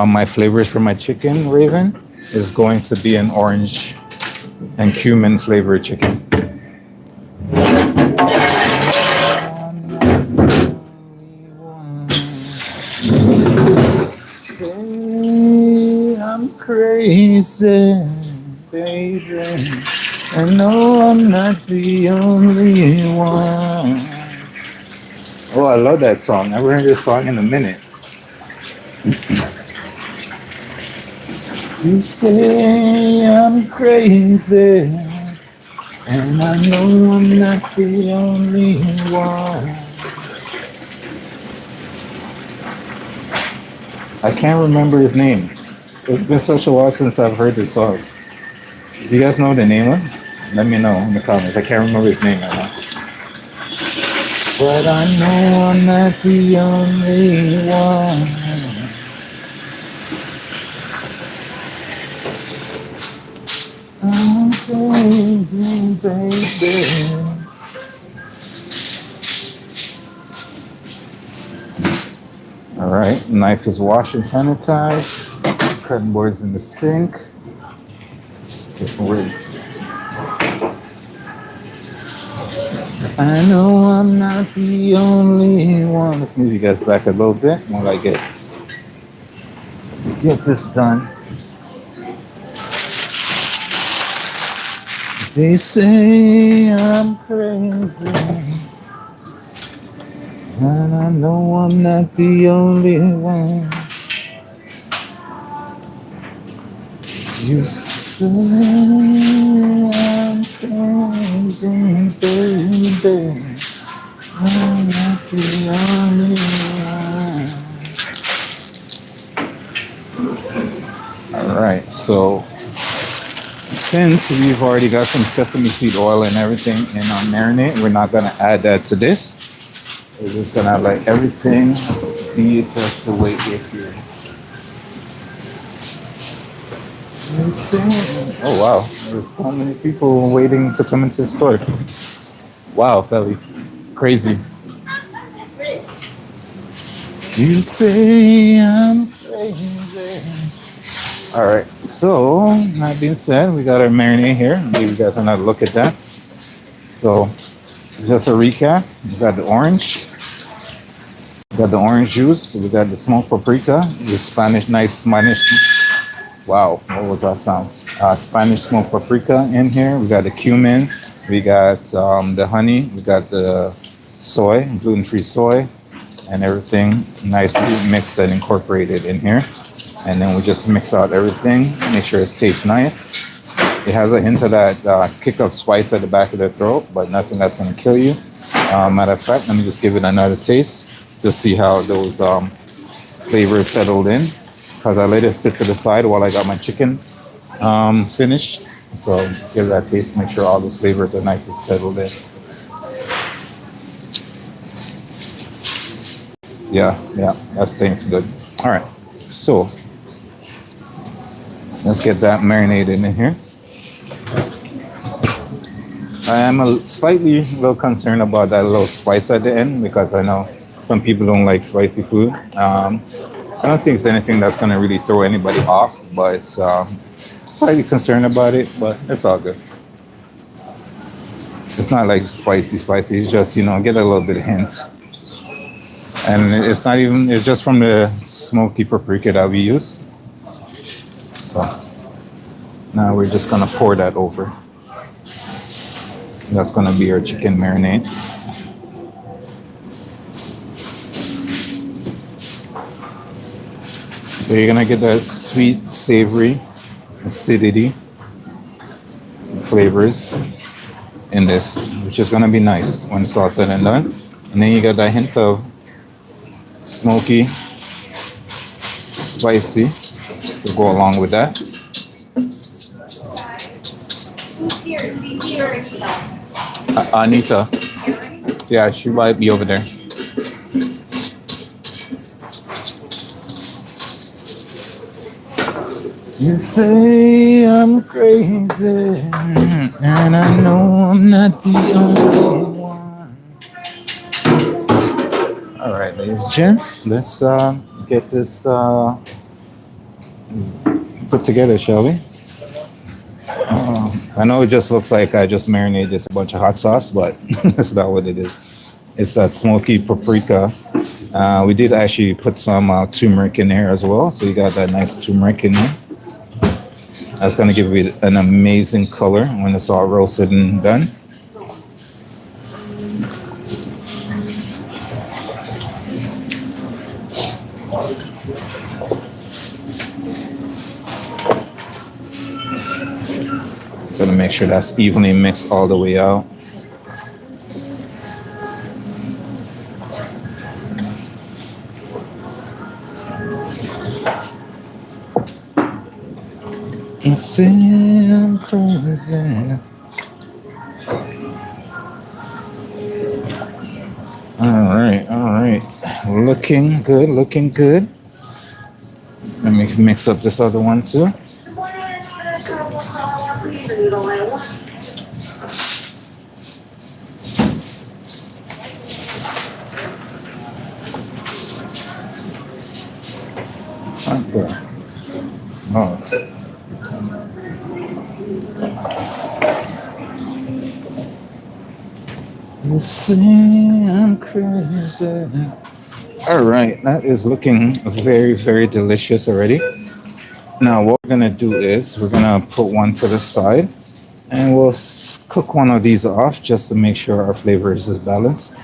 My flavors for my chicken, Raven, is going to be an orange and cumin flavored chicken. I'm crazy, baby. I know I'm not the only one. Oh, I love that song. I haven't heard this song in a minute. You say I'm crazy, and I know I'm not the only one. I can't remember his name. It's been such a while since I've heard this song. Do you guys know the name of it? Let me know in the comments. I can't remember his name right now. But I know I'm not the only one. I'm crazy, baby. All right, knife is washed and sanitized. Cutting boards in the sink. Let's get away. I know I'm not the only one. Let's move you guys back a little bit while I get this done. They say I'm crazy, and I know I'm not the only one. You say I'm crazy, baby. I'm not the only one. All right, so since we've already got some sesame seed oil and everything in our marinade, we're not gonna add that to this. We're just gonna let everything be just the way it is. Oh wow, there's so many people waiting to come into the store. Wow, Felly, crazy. You say I'm crazy. All right, so that being said, we got our marinade here. I'll give you guys another look at that. So, just a recap: we got the orange, we got the orange juice, we got the smoked paprika, the Spanish, nice Spanish. Wow, what was that sound? Spanish smoked paprika in here. We got the cumin, we got the honey, we got the soy, gluten-free soy, and everything nicely mixed and incorporated in here. And then we just mix out everything, make sure it tastes nice. It has a hint of that kick of spice at the back of the throat, but nothing that's going to kill you. Matter of fact, let me just give it another taste to see how those flavors settled in. Because I let it sit to the side while I got my chicken finished. So give that taste, make sure all those flavors are nice and settled in. Yeah, that tastes good. All right, so let's get that marinated in here. I am slightly little concerned about that little spice at the end because I know some people don't like spicy food. I don't think it's anything that's going to really throw anybody off, but slightly concerned about it, but it's all good. It's not like spicy. It's just, get a little bit of hint. And it's not even, it's just from the smoky paprika that we use. So now we're just going to pour that over. That's going to be our chicken marinade. So you're going to get that sweet, savory, acidity flavors in this, which is going to be nice when it's all said and done. And then you got that hint of smoky, spicy to go along with that. Who's here? Is he here or Anita? Anita. Yeah, she might be over there. You say I'm crazy, and I know I'm not the only one. All right, ladies and gents, let's get this put together, shall we? I know it just looks like I just marinated this a bunch of hot sauce, but that's not what it is. It's a smoky paprika. We did actually put some turmeric in there as well, so you got that nice turmeric in there. That's going to give it an amazing color when it's all roasted and done. Going to make sure that's evenly mixed all the way out. You say I'm crazy. All right. Looking good. Let me mix up this other one too. Okay. Oh. You say I'm crazy. All right, that is looking very, very delicious already. Now, what we're gonna do is we're gonna put one to the side, and we'll cook one of these off just to make sure our flavors is balanced,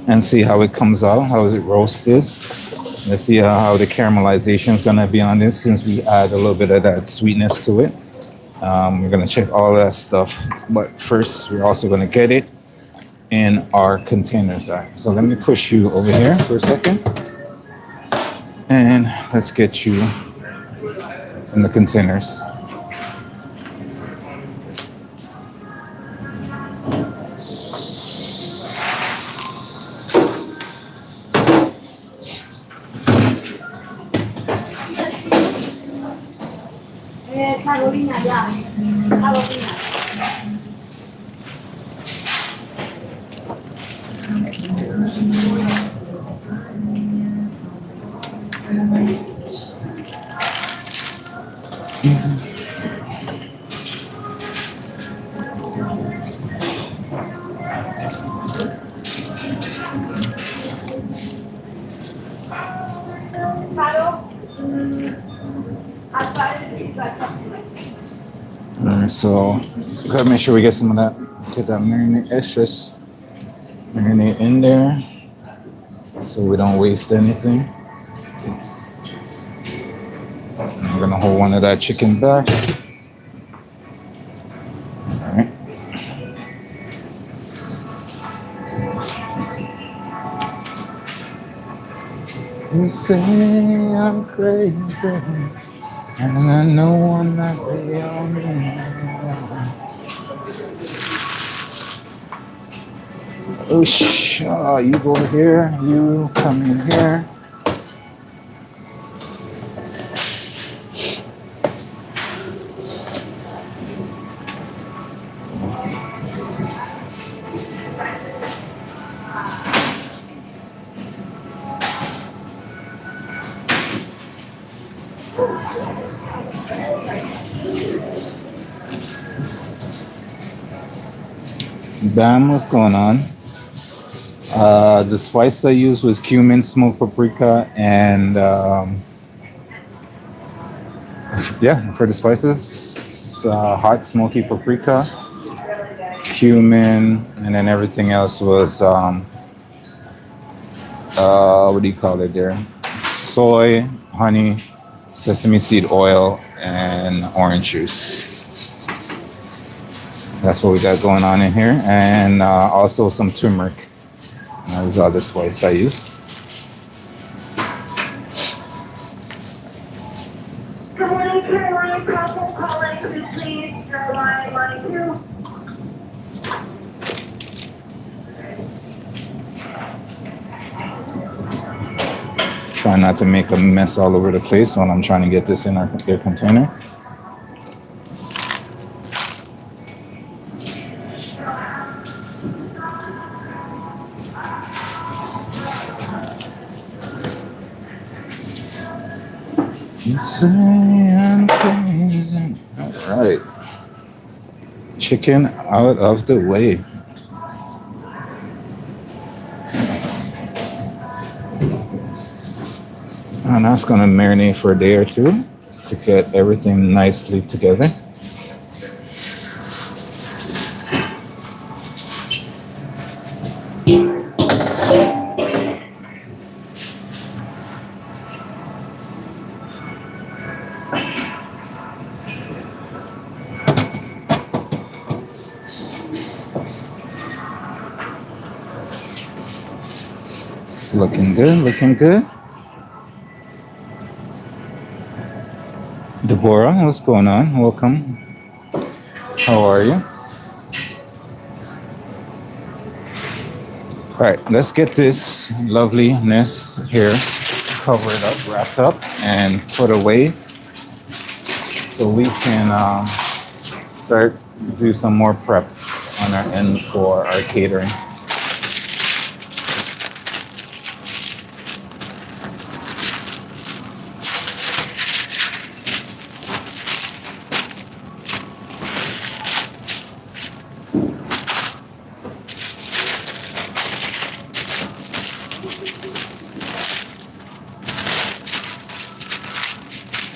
and see how it comes out, how it roasted. Let's see how the caramelization is gonna be on this since we add a little bit of that sweetness to it. We're gonna check all that stuff, but first we're also gonna get it in our containers. So let me push you over here for a second, and let's get you in the containers. Carolina, yeah. Carolina. Caro, Alright, so gotta make sure we get some of that. Get that marinade extras. Marinade in there so we don't waste anything. I'm gonna hold one of that chicken back. Alright. You say I'm crazy, and I know I'm not the only one. Oh, you go here, you come in here. Bam, what's going on? The spice I used was cumin, smoked paprika, and yeah, for the spices, hot smoky paprika, cumin, and then everything else was what do you call it there? Soy, honey, sesame seed oil, and orange juice. That's what we got going on in here, and also some turmeric. That was the other spice I used. Good morning, Caroline. Problem calling, please. Caroline, line 2. Try not to make a mess all over the place while I'm trying to get this in our their container. You say I'm crazy. All right. Chicken out of the way. And that's going to marinate for a day or two to get everything nicely together. It's looking good, looking good. Deborah, what's going on? Welcome. How are you? All right, let's get this loveliness here covered up, wrapped up, and put away so we can start do some more prep on our end for our catering.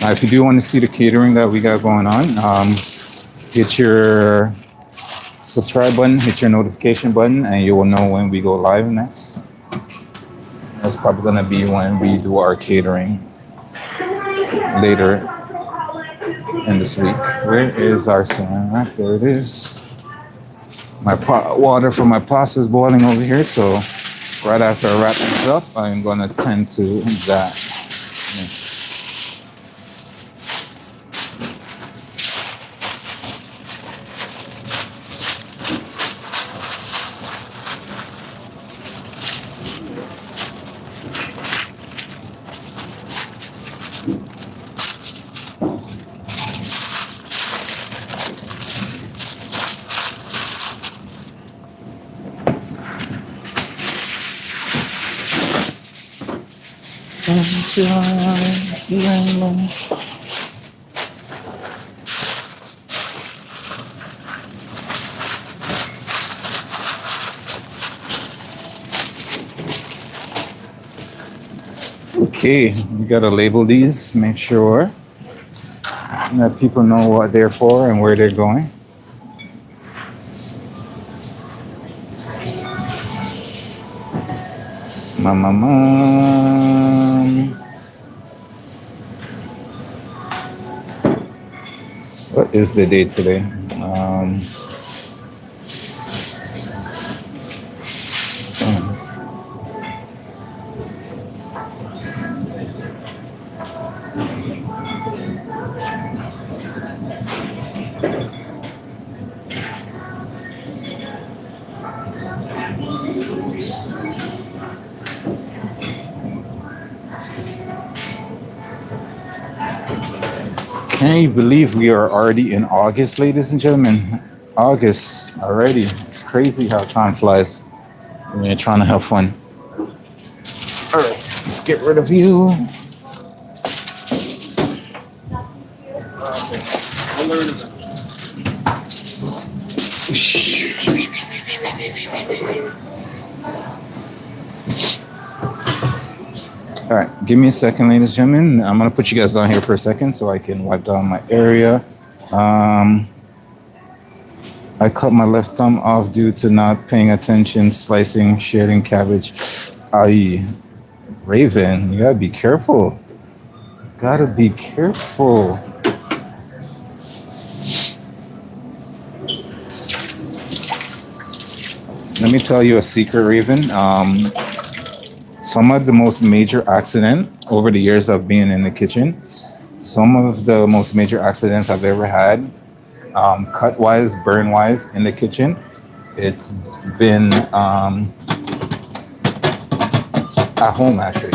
Now, if you do want to see the catering that we got going on, hit your subscribe button, hit your notification button, and you will know when we go live next. That's probably going to be when we do our catering later in this week. Where is our salmon? There it is. My water for my pasta is boiling over here, so right after I wrap this up, I'm going to tend to that. Okay, we gotta label these, make sure that people know what they're for and where they're going. Mom. What is the date today? Can you believe we are already in August, ladies and gentlemen? August already. It's crazy how time flies when you're trying to have fun. All right, let's get rid of you. All right, give me a second, ladies and gentlemen. I'm gonna put you guys down here for a second so I can wipe down my area. I cut my left thumb off due to not paying attention, slicing, shredding cabbage. Aye, Raven, you gotta be careful. Gotta be careful. Let me tell you a secret, Raven. Some of the most major accident over the years of being in the kitchen, some of the most major accidents I've ever had, cut wise, burn wise in the kitchen, it's been at home actually.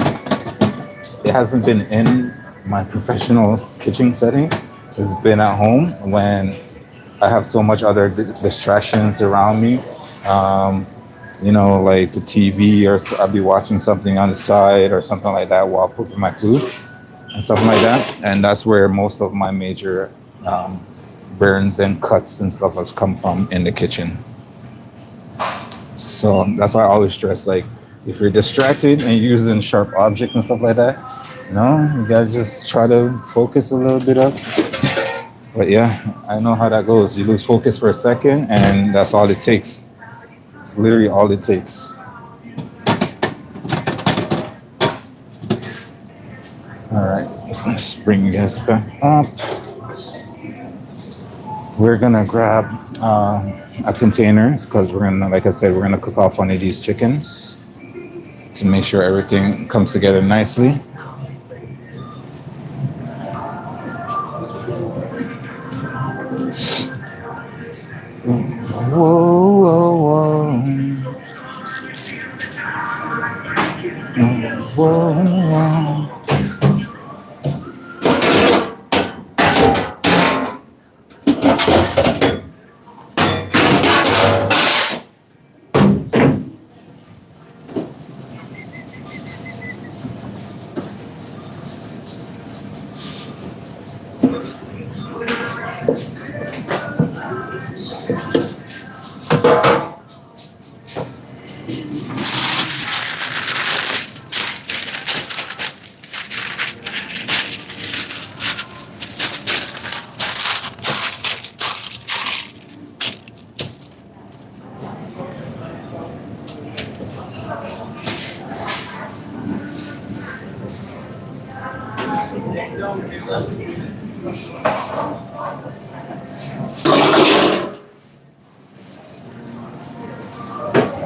It hasn't been in my professional kitchen setting. It's been at home when I have so much other distractions around me. You know, like the TV, or I'll be watching something on the side or something like that while cooking my food and something like that. And that's where most of my major burns and cuts and stuff has come from, in the kitchen. So that's why I always stress, like, if you're distracted and you're using sharp objects and stuff like that, you gotta just try to focus a little bit up. But yeah, I know how that goes. You lose focus for a second and that's all it takes. It's literally all it takes. All right, let's bring you guys back up. We're gonna grab a container because we're gonna, like I said, we're gonna cook off one of these chickens to make sure everything comes together nicely. Whoa, whoa, whoa. Whoa, whoa.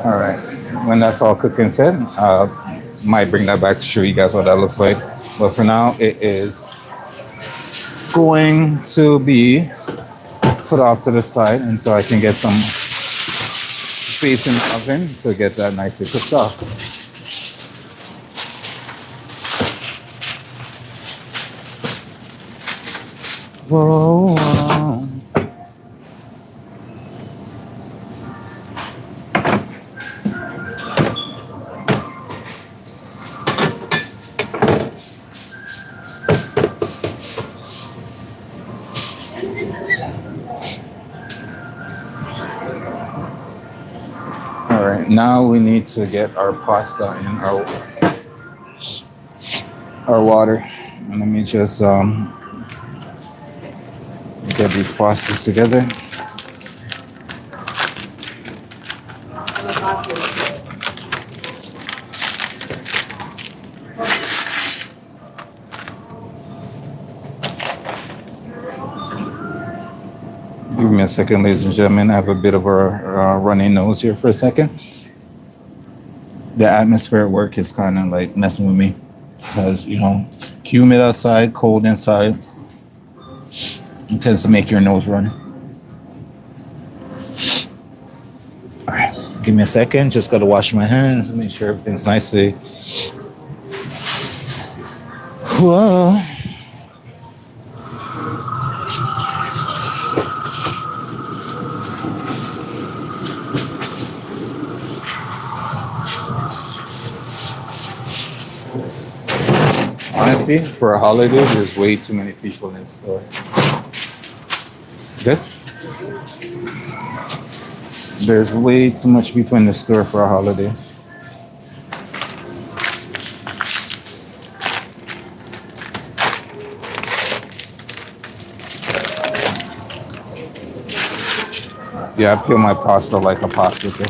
All right, when that's all cooked and said, might bring that back to show you guys what that looks like. But for now, it is going to be put off to the side until I can get some space in the oven to get that nicely cooked off. Whoa, whoa. Now we need to get our pasta in our water. And let me just get these pastas together. Give me a second, ladies and gentlemen. I have a bit of a runny nose here for a second. The atmosphere at work is kind of like messing with me because, you know, humid outside, cold inside. It tends to make your nose run. All right, give me a second. Just got to wash my hands and make sure everything's nicely. Whoa. Honestly, for a holiday, there's way too many people in the store. Good? There's way too much people in the store for a holiday. Yeah, I peel my pasta like a popsicle.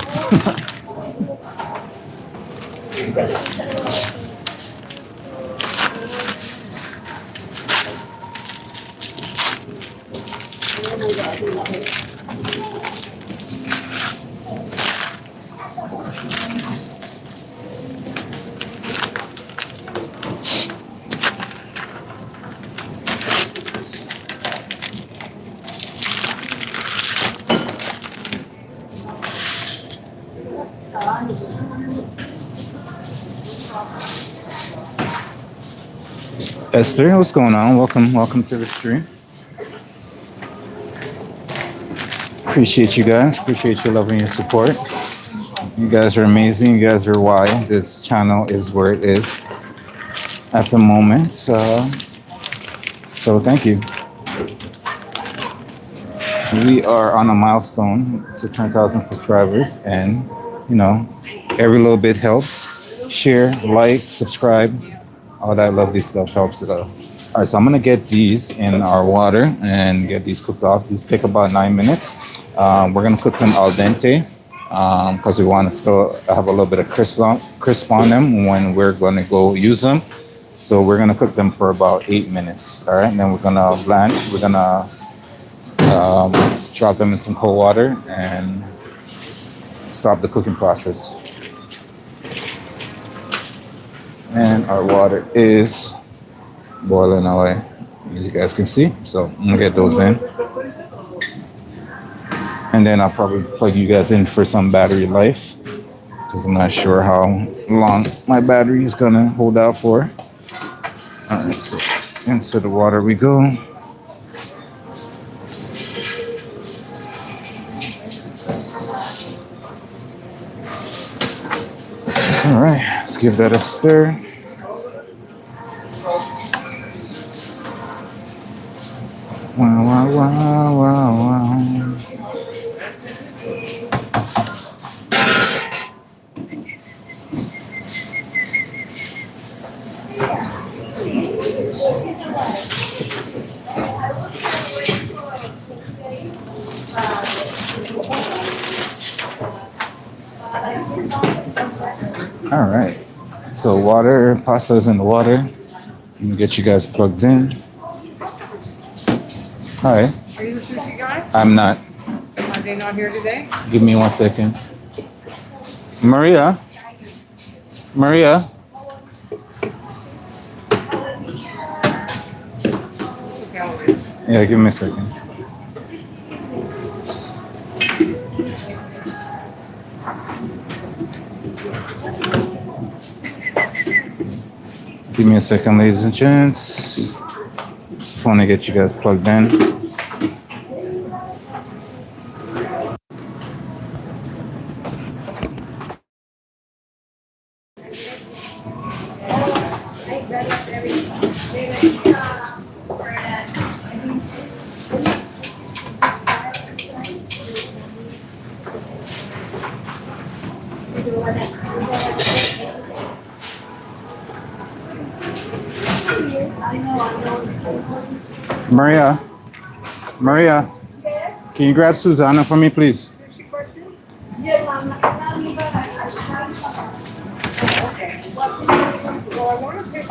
Esther, what's going on? Welcome to the stream. Appreciate you guys. Appreciate your love and your support. You guys are amazing. You guys are why this channel is where it is at the moment. So thank you. We are on a milestone to 10,000 subscribers, and you know, every little bit helps. Share, like, subscribe, all that lovely stuff helps it out. All right, so I'm gonna get these in our water and get these cooked off. These take about 9 minutes. We're gonna cook them al dente because we want to still have a little bit of crisp on them when we're gonna go use them. So we're gonna cook them for about 8 minutes. All right, and then we're gonna blanch. We're gonna drop them in some cold water and stop the cooking process. And our water is boiling away, as you guys can see. So I'm gonna get those in. And then I'll probably plug you guys in for some battery life because I'm not sure how long my battery is gonna hold out for. All right, so into the water we go. All right, let's give that a stir. Wow, wow, wow, wow, wow. All right, so water, pasta is in the water. Let me get you guys plugged in. Hi. Are you the sushi guy? I'm not. Are they not here today? Give me 1 second. Maria? Maria? Okay, I'll wait. Yeah, give me a second. Give me a second, ladies and gents. Just want to get you guys plugged in. Maria, Maria, can you grab Susanna for me, please? Yes, ma'am. Okay. Well, I want to pick.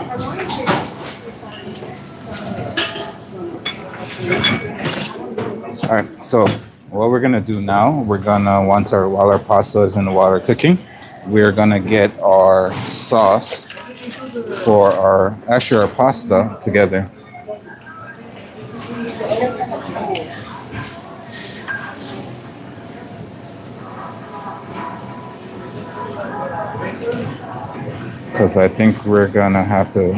All right, so what we're gonna do now, we're gonna while our pasta is in the water cooking, we're gonna get our sauce for our pasta together. Because I think we're gonna have to.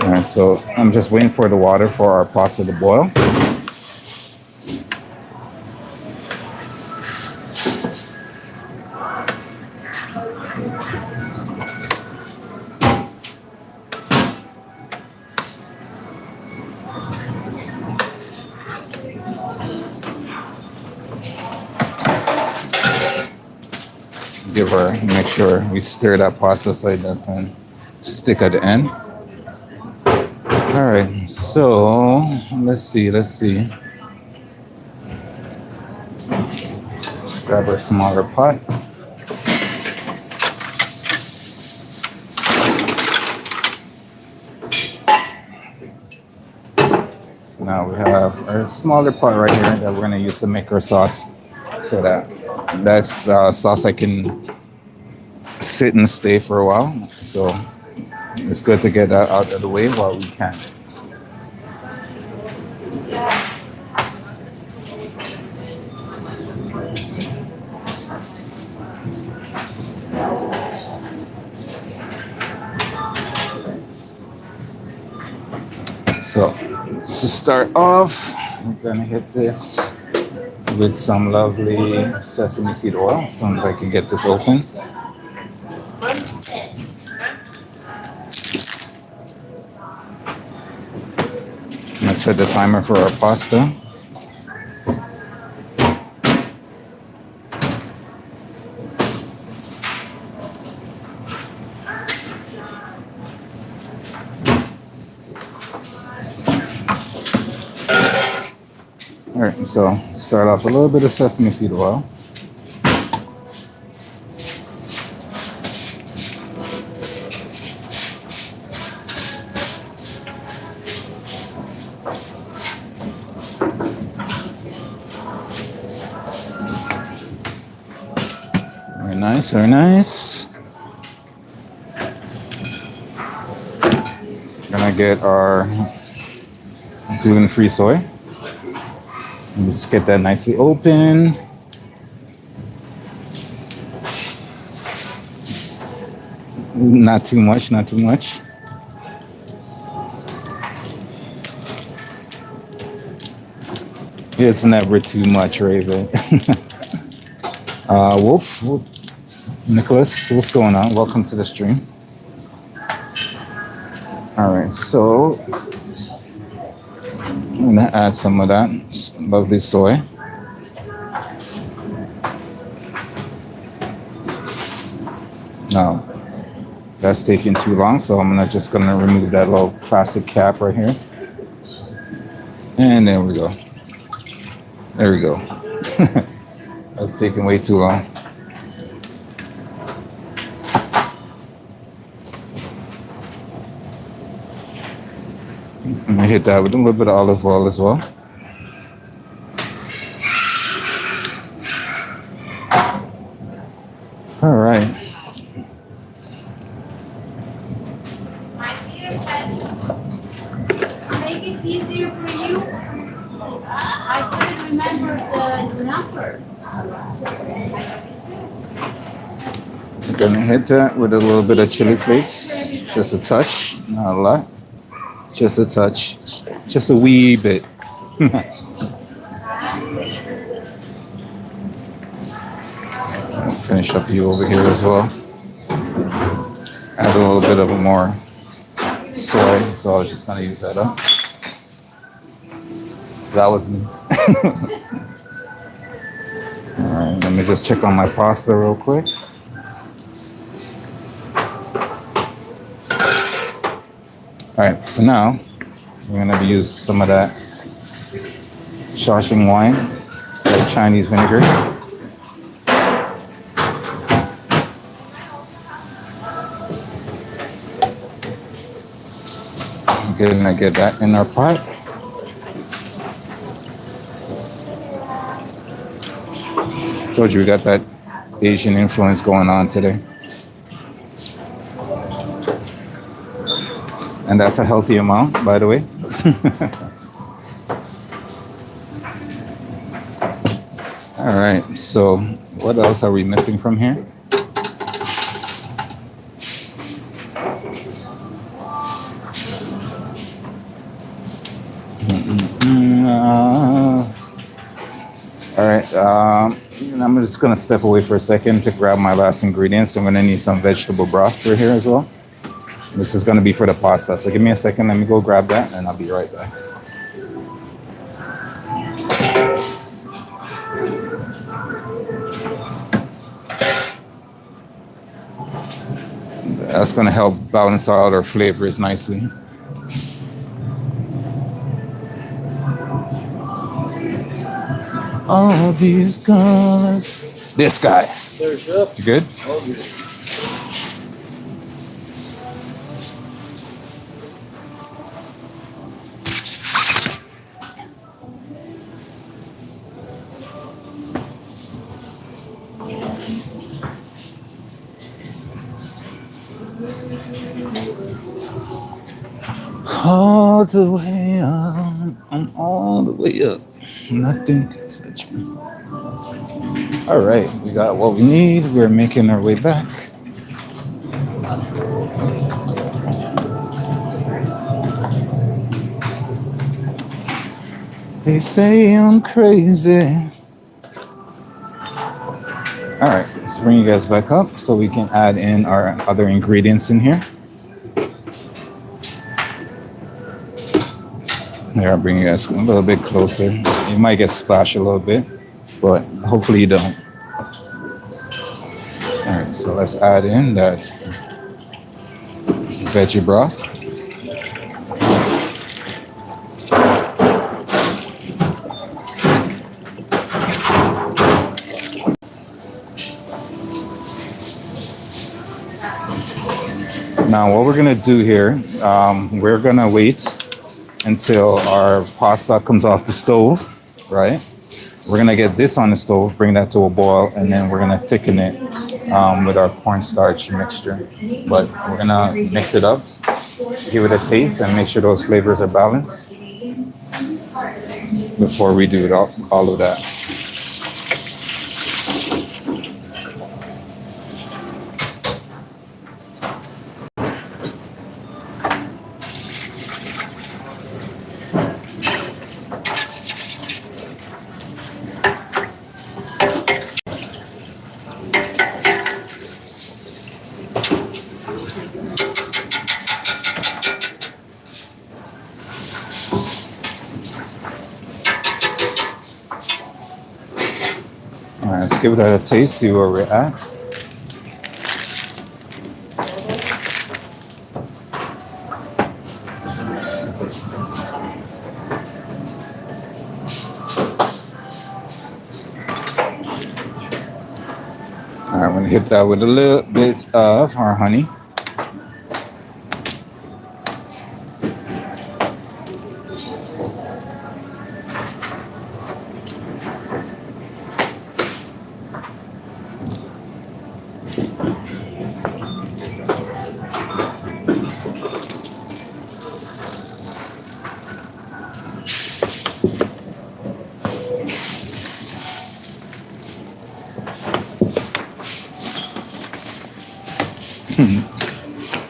All right, so I'm just waiting for the water for our pasta to boil. Make sure we stir that pasta so it doesn't stick at the end. All right, so let's see. Grab our smaller pot. So now we have our smaller pot right here that we're gonna use to make our sauce. So that's sauce I can sit and stay for a while. So it's good to get that out of the way while we can. So to start off, we're gonna hit this with some lovely sesame seed oil. As soon as I can get this open. Let's set the timer for our pasta. All right, so start off with a little bit of sesame seed oil. Very nice. Gonna get our gluten-free soy. And just get that nicely open. Not too much, not too much. It's never too much, Raven. Wolf, Nicholas, what's going on? Welcome to the stream. All right, so I'm gonna add some of that lovely soy. Now, that's taking too long, so I'm just gonna remove that little plastic cap right here. And there we go. There we go. That's taking way too long. I'm gonna hit that with a little bit of olive oil as well. All right. My dear friend, to make it easier for you, I couldn't remember the number. I'm gonna hit that with a little bit of chili flakes, just a touch, not a lot, just a touch, just a wee bit. I'll finish up you over here as well. Add a little bit of more soy, so I was just gonna use that up. That was me. All right, let me just check on my pasta real quick. All right, so now we're gonna use some of that Shaoxing wine, like Chinese vinegar. Gonna get that in our pot. Told you we got that Asian influence going on today. And that's a healthy amount, by the way. All right, so what else are we missing from here? All right, I'm just gonna step away for a second to grab my last ingredients. I'm gonna need some vegetable broth for here as well. This is gonna be for the pasta, so give me a second. Let me go grab that, and I'll be right back. That's gonna help balance out our flavors nicely. All these guys. This guy. Sir, chef. You good? Oh, good. All the way up. I'm all the way up. Nothing can touch me. All right, we got what we need. We're making our way back. They say I'm crazy. All right, let's bring you guys back up so we can add in our other ingredients in here. Here, I'll bring you guys a little bit closer. You might get splashed a little bit, but hopefully you don't. All right, so let's add in that veggie broth. Now, what we're gonna do here, we're gonna wait until our pasta comes off the stove, right? We're gonna get this on the stove, bring that to a boil, and then we're gonna thicken it with our cornstarch mixture. But we're gonna mix it up, give it a taste, and make sure those flavors are balanced before we do all of that. All right, let's give that a taste, see where we're at. All right, I'm gonna hit that with a little bit of our honey.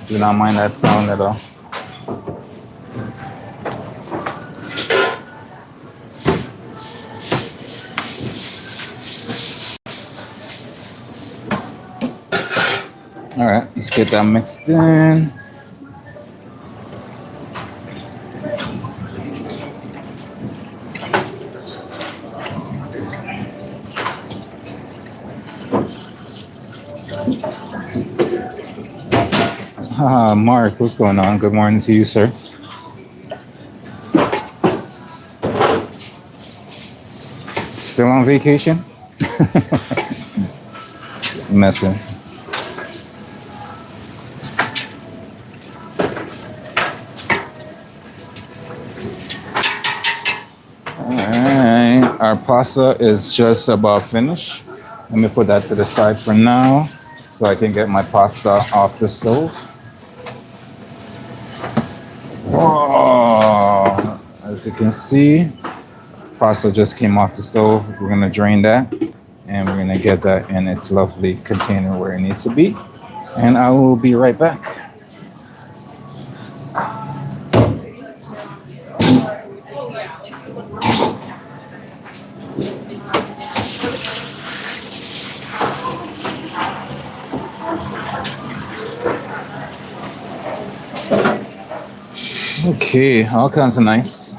Do not mind that sound at all. All right, let's get that mixed in. Mark, what's going on? Good morning to you, sir. Still on vacation? Messing. Alright, our pasta is just about finished. Let me put that to the side for now so I can get my pasta off the stove. Oh, as you can see, pasta just came off the stove. We're gonna drain that and we're gonna get that in its lovely container where it needs to be. And I will be right back. Okay, all kinds of nice.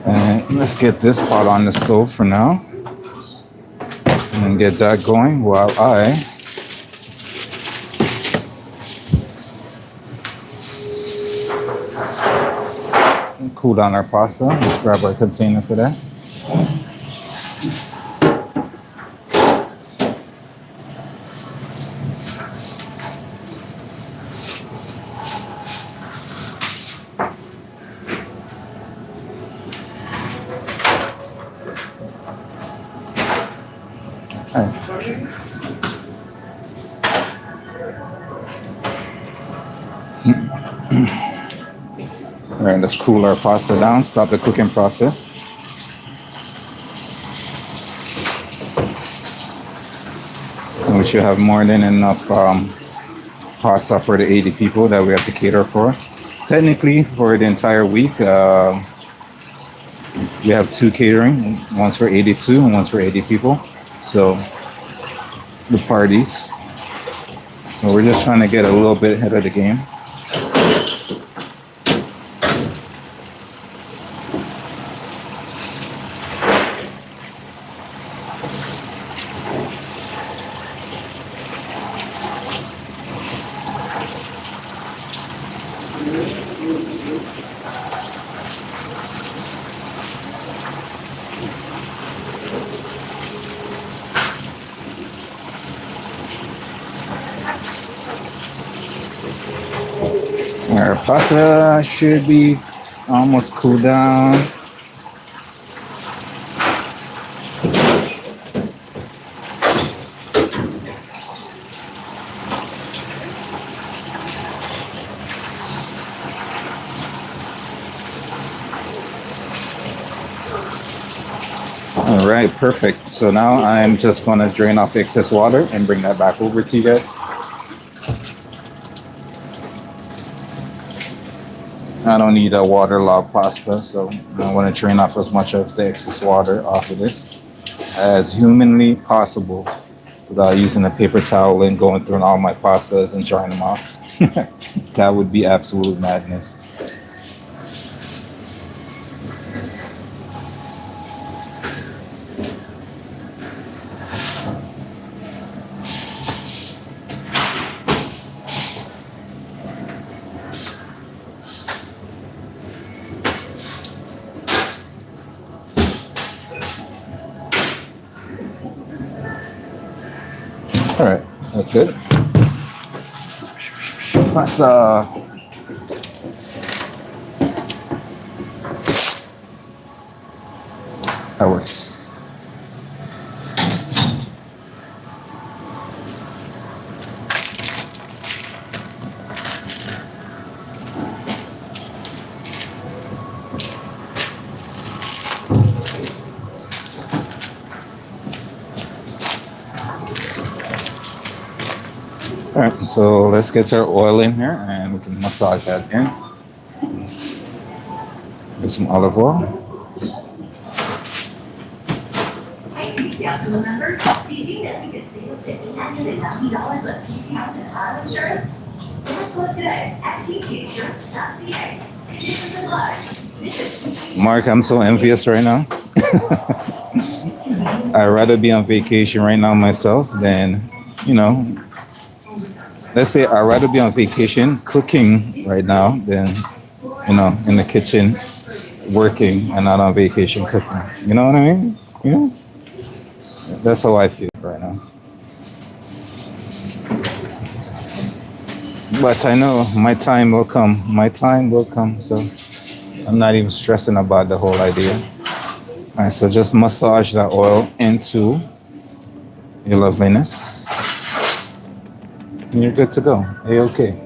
And let's get this pot on the stove for now and get that going while I cool down our pasta. Let's grab our container for that. All right, let's cool our pasta down, stop the cooking process. And we should have more than enough pasta for the 80 people that we have to cater for. Technically, for the entire week, we have 2 catering, one's for 82 and one's for 80 people. So, the parties. So we're just trying to get a little bit ahead of the game. Our pasta should be almost cooled down. All right, perfect. So now I'm just gonna drain off excess water and bring that back over to you guys. I don't need a waterlogged pasta, so I want to drain off as much of the excess water off of this as humanly possible without using a paper towel and going through all my pastas and drying them off. That would be absolute madness. All right, that's good. Pasta. That works. All right, so let's get our oil in here and we can massage that in. Get some olive oil. Hey, PC Optima members, did you know you could save up to $890 with PC Optima auto insurance? Go today at pcinsurance.ca. Conditions apply. Visit Mark, I'm so envious right now. I'd rather be on vacation right now myself than, you know, let's say I'd rather be on vacation cooking right now than, you know, in the kitchen working and not on vacation cooking. You know what I mean? You know? That's how I feel right now. But I know my time will come. My time will come. So I'm not even stressing about the whole idea. All right, so just massage that oil into your loveliness. And you're good to go. A-okay.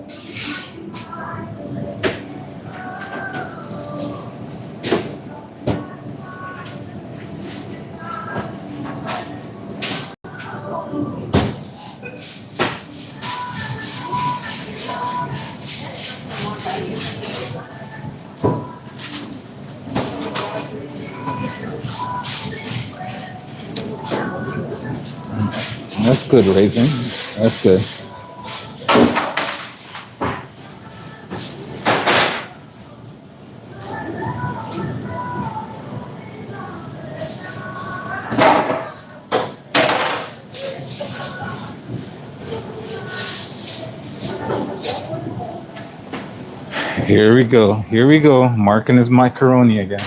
That's good, Raven. That's good. Here we go. Here we go. Mark and his macaroni again.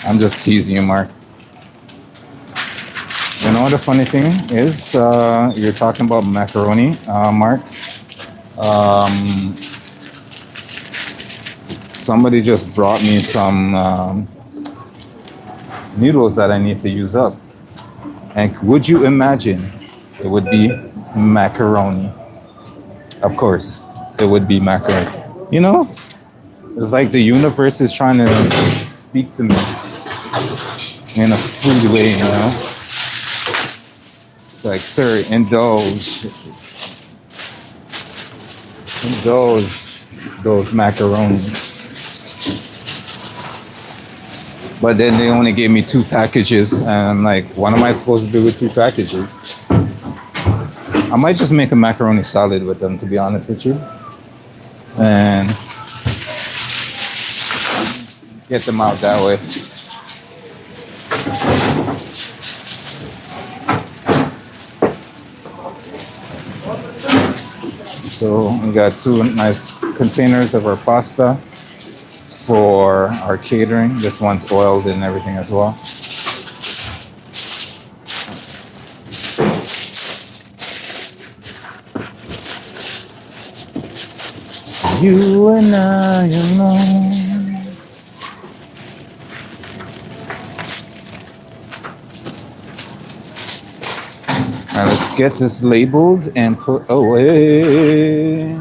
I'm just teasing you, Mark. You know the funny thing is, you're talking about macaroni, Mark. Somebody just brought me some noodles that I need to use up. And would you imagine it would be macaroni? Of course, it would be macaroni. You know, it's like the universe is trying to speak to me in a food way, you know? It's like, sir, indulge those macaronis. But then they only gave me 2 packages, and I'm like, what am I supposed to do with 2 packages? I might just make a macaroni salad with them, to be honest with you, and get them out that way. So we got 2 nice containers of our pasta for our catering. This one's oiled and everything as well. You and I alone. Now let's get this labeled and put away.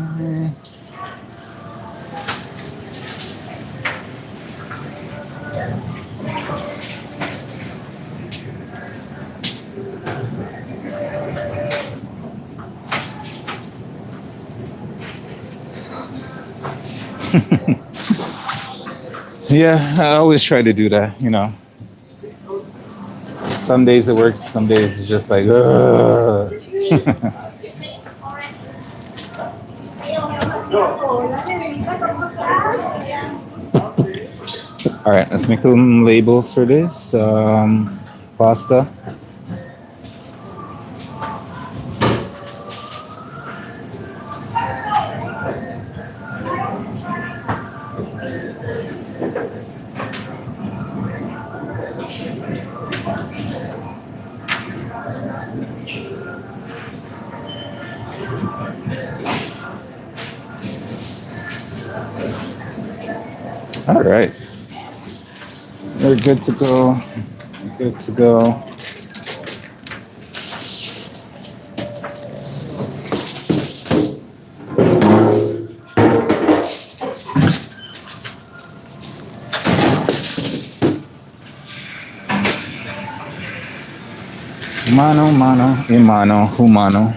Yeah, I always try to do that, you know. Some days it works, some days it's just like, ugh. All right, let's make some labels for this pasta. All right, we're good to go. Good to go. Mano, mano, y mano, humano.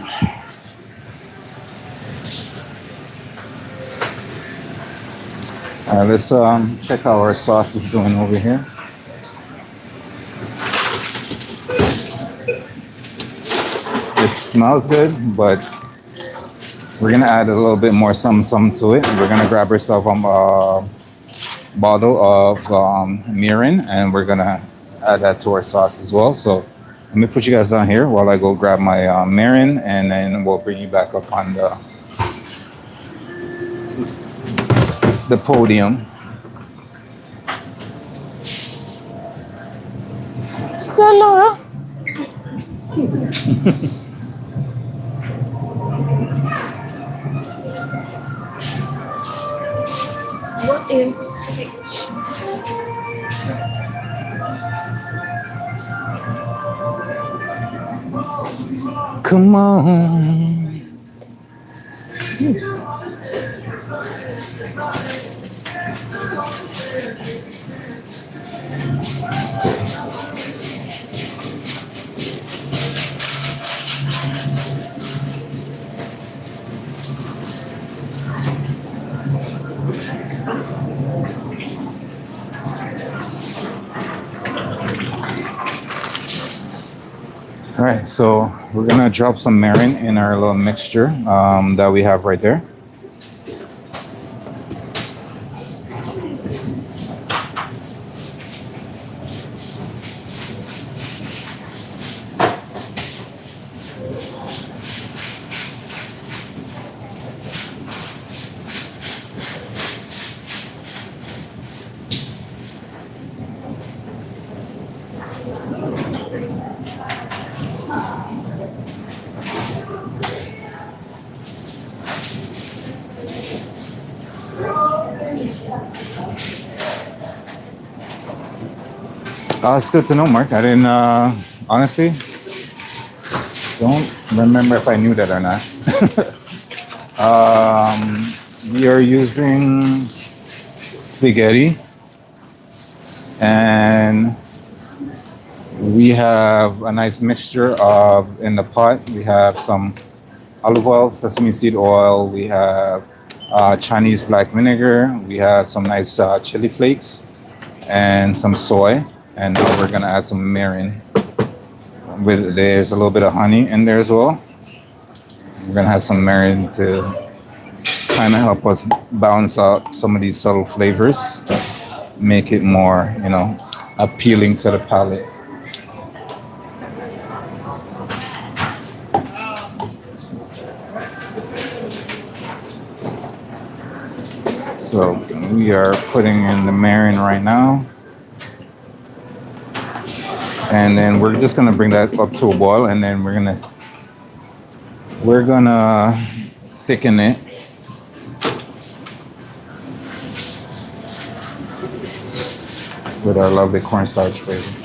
All right, let's check how our sauce is doing over here. It smells good, but We're gonna add a little bit more some to it. We're gonna grab ourselves a bottle of mirin, and we're gonna add that to our sauce as well. So let me put you guys down here while I go grab my mirin, and then we'll bring you back up on the podium. Stella. What if Come on. All right, so we're gonna drop some mirin in our little mixture that we have right there. It's good to know, Mark. I didn't honestly don't remember if I knew that or not. We are using spaghetti, and we have a nice mixture of in the pot. We have some olive oil, sesame seed oil. We have Chinese black vinegar. We have some nice chili flakes and some soy. And now we're gonna add some mirin. There's a little bit of honey in there as well. We're gonna have some mirin to kind of help us balance out some of these subtle flavors, make it more, appealing to the palate. So we are putting in the mirin right now. And then we're just gonna bring that up to a boil, and then we're gonna thicken it. With our lovely cornstarch flavor.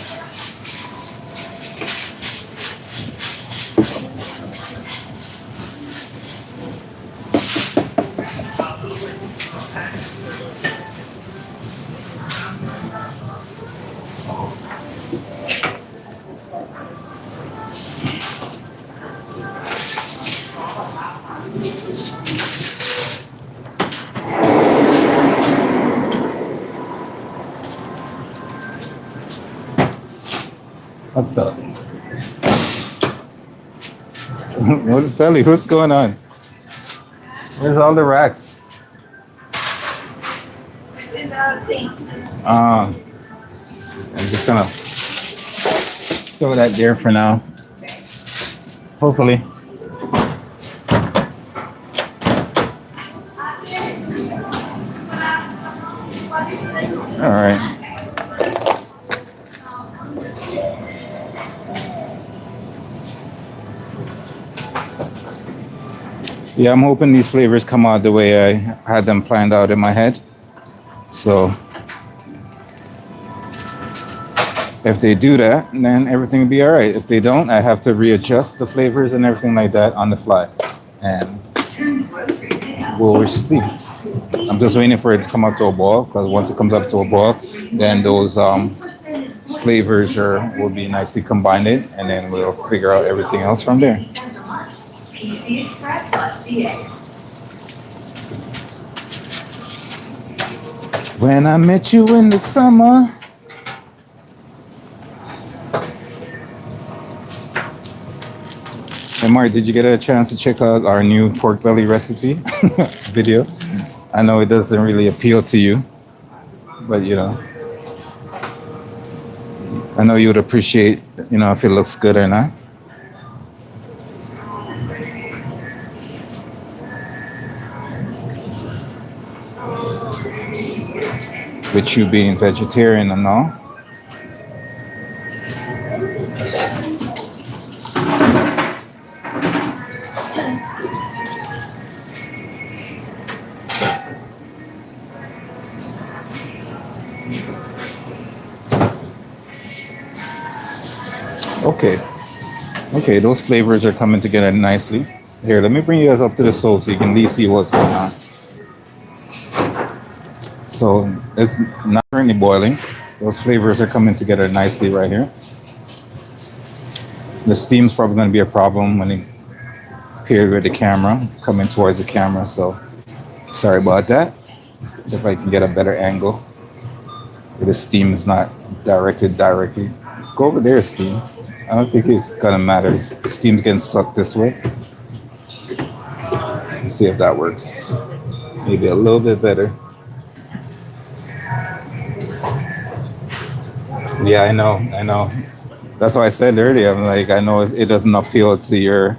What the? What Felly? What's going on? Where's all the racks? It's in the sink. I'm just gonna throw that there for now. Hopefully. All right. Yeah, I'm hoping these flavors come out the way I had them planned out in my head. So if they do that, then everything will be all right. If they don't, I have to readjust the flavors and everything like that on the fly. And we'll see. I'm just waiting for it to come up to a boil, because once it comes up to a boil, then those flavors will be nicely combined, and then we'll figure out everything else from there. When I met you in the summer. Hey Mark, did you get a chance to check out our new pork belly recipe video? I know it doesn't really appeal to you, but I know you would appreciate, if it looks good or not. With you being vegetarian and all. Okay. Okay, those flavors are coming together nicely. Here, let me bring you guys up to the stove so you can at least see what's going on. So it's not currently boiling. Those flavors are coming together nicely right here. The steam's probably going to be a problem when it appears with the camera, coming towards the camera. So sorry about that. See if I can get a better angle. Where the steam is not directed directly. Go over there, steam. I don't think it's gonna matter. Steam's getting sucked this way. Let's see if that works. Maybe a little bit better. Yeah, I know. That's why I said earlier. I'm like, I know it doesn't appeal to your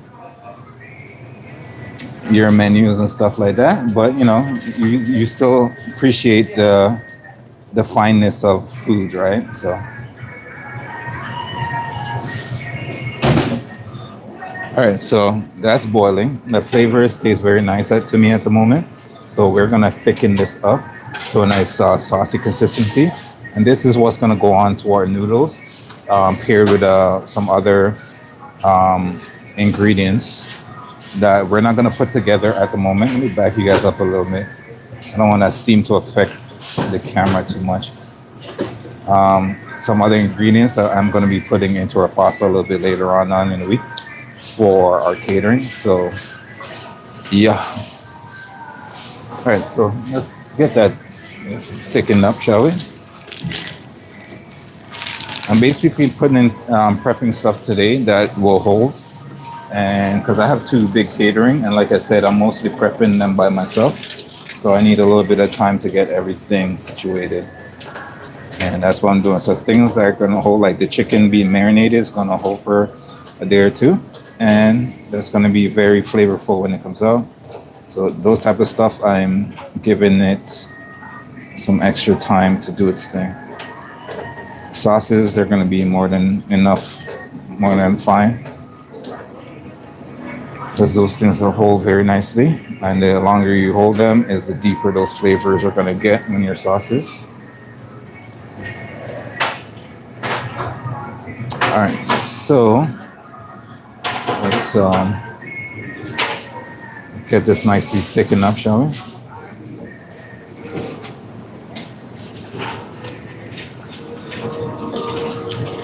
menus and stuff like that, but you still appreciate the fineness of food, right? So. All right, so that's boiling. The flavor stays very nice to me at the moment. So we're gonna thicken this up to a nice saucy consistency. And this is what's gonna go on to our noodles, paired with some other ingredients that we're not gonna put together at the moment. Let me back you guys up a little bit. I don't want that steam to affect the camera too much. Some other ingredients that I'm gonna be putting into our pasta a little bit later on in the week for our catering. So yeah. All right, so let's get that thickened up, shall we? I'm basically putting in prepping stuff today that will hold, and because I have two big catering, and like I said, I'm mostly prepping them by myself, so I need a little bit of time to get everything situated, and that's what I'm doing. So things that are going to hold, like the chicken being marinated, is going to hold for a day or two, and that's going to be very flavorful when it comes out. So those type of stuff, I'm giving it some extra time to do its thing. Sauces, they're going to be more than enough, more than fine, because those things will hold very nicely, and the longer you hold them is the deeper those flavors are going to get in your sauces. All right, so let's get this nicely thickened up, shall we?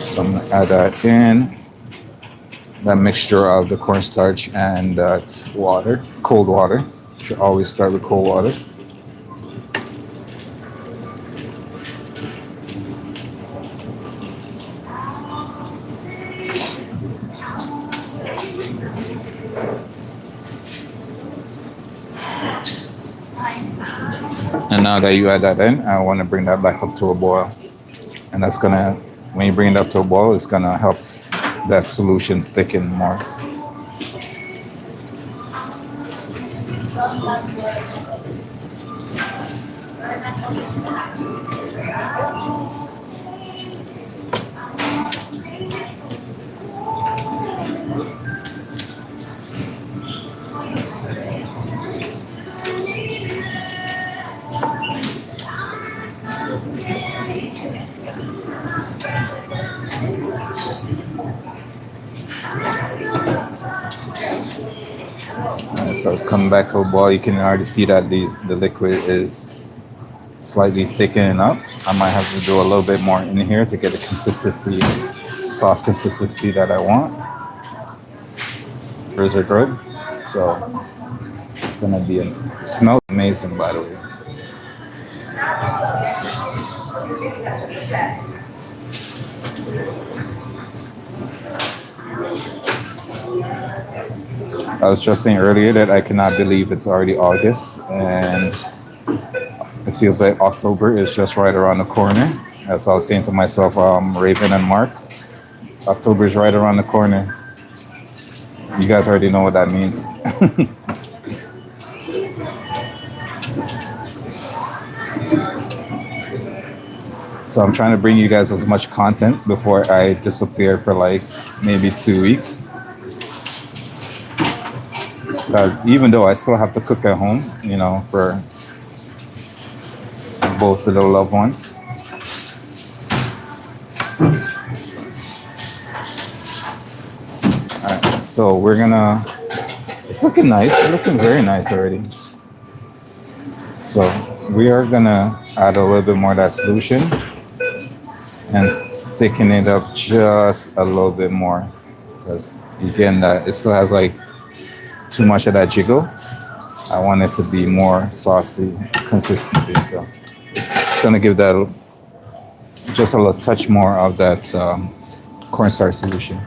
So I'm gonna add that in, that mixture of the cornstarch and that water, cold water. Should always start with cold water. And now that you add that in, I want to bring that back up to a boil. And that's gonna, when you bring it up to a boil, it's gonna help that solution thicken more. So it's coming back to a boil. You can already see that the liquid is slightly thickening up. I might have to do a little bit more in here to get the consistency, sauce consistency that I want. Those are good. So it's gonna be, it smells amazing, by the way. I was just saying earlier that I cannot believe it's already August and it feels like October is just right around the corner. As I was saying to myself, Raven and Mark, October is right around the corner. You guys already know what that means. So I'm trying to bring you guys as much content before I disappear for like maybe 2 weeks. Because even though I still have to cook at home, you know, for both the little loved ones. All right, so we're gonna. It's looking nice. It's looking very nice already. So we are gonna add a little bit more of that solution and thicken it up just a little bit more because again, that it still has like too much of that jiggle. I want it to be more saucy consistency, so it's gonna give that just a little touch more of that cornstarch solution.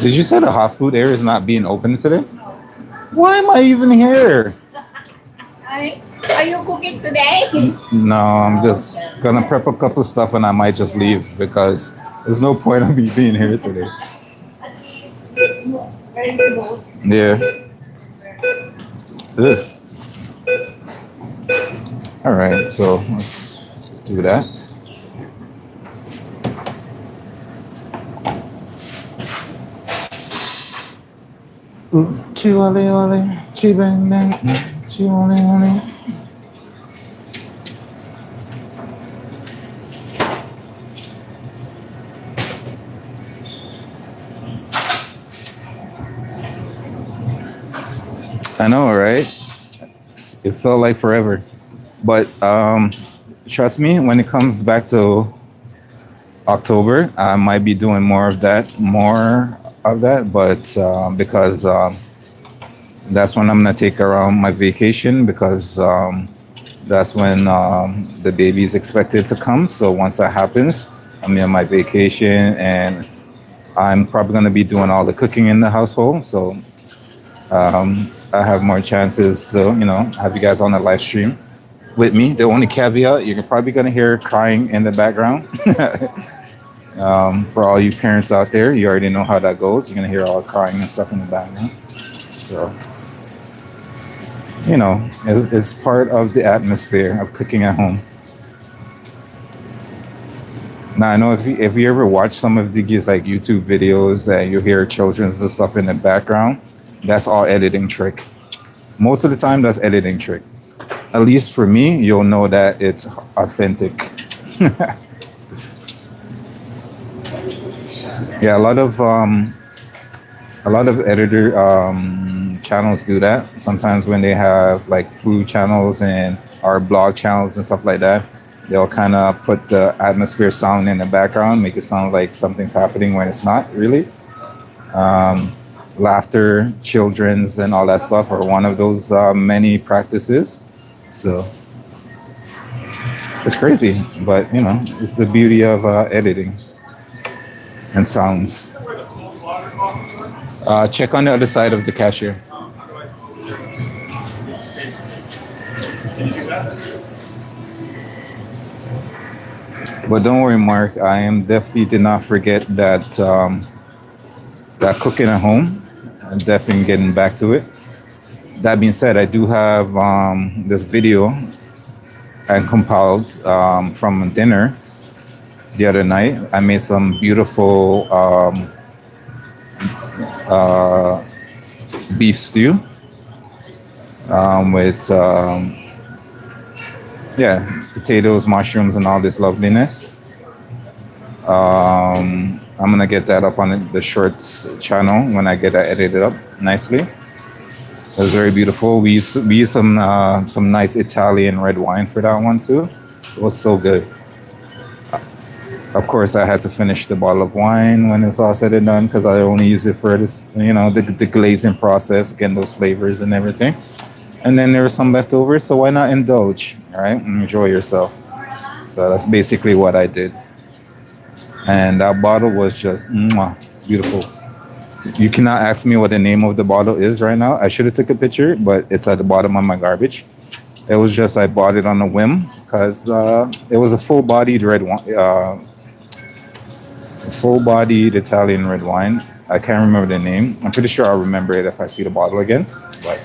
Did you say the hot food area is not being open today? Why am I even here? Are you cooking today? No, I'm just gonna prep a couple stuff and I might just leave because there's no point of me being here today. Very smooth. Yeah. Ugh. All right, so let's do that. Chiwale wale, chibang bang, chiwale wale. I know, right? It felt like forever. But trust me, when it comes back to October, I might be doing more of that, but because that's when I'm gonna take around my vacation because that's when the baby is expected to come. So once that happens, I'm in my vacation and I'm probably gonna be doing all the cooking in the household. So I have more chances to, you know, have you guys on the live stream with me. The only caveat, you're probably gonna hear crying in the background. For all you parents out there, you already know how that goes. You're gonna hear all the crying and stuff in the background. So, you know, it's part of the atmosphere of cooking at home. Now I know if you ever watch some of these like YouTube videos and you hear children's and stuff in the background, that's all editing trick. Most of the time, that's editing trick. At least for me, you'll know that it's authentic. Yeah, a lot of editor channels do that. Sometimes when they have like food channels and our blog channels and stuff like that, they'll kind of put the atmosphere sound in the background, make it sound like something's happening when it's not really. Laughter, children's, and all that stuff are one of those many practices. So it's crazy, but you know, it's the beauty of editing and sounds. Check on the other side of the cashier. But don't worry, Mark. I am definitely did not forget that that cooking at home. I'm definitely getting back to it. That being said, I do have this video I compiled from dinner the other night. I made some beautiful beef stew with potatoes, mushrooms, and all this loveliness. I'm gonna get that up on the Shorts channel when I get that edited up nicely. It was very beautiful. We used some nice Italian red wine for that one too. It was so good. Of course, I had to finish the bottle of wine when it's all said and done because I only use it for this, the glazing process, getting those flavors and everything. And then there was some left over, so why not indulge, all right? Enjoy yourself. So that's basically what I did. And that bottle was just mwah, beautiful. You cannot ask me what the name of the bottle is right now. I should have took a picture, but it's at the bottom of my garbage. It was just I bought it on a whim because it was a full-bodied red wine, full-bodied Italian red wine. I can't remember the name. I'm pretty sure I'll remember it if I see the bottle again. But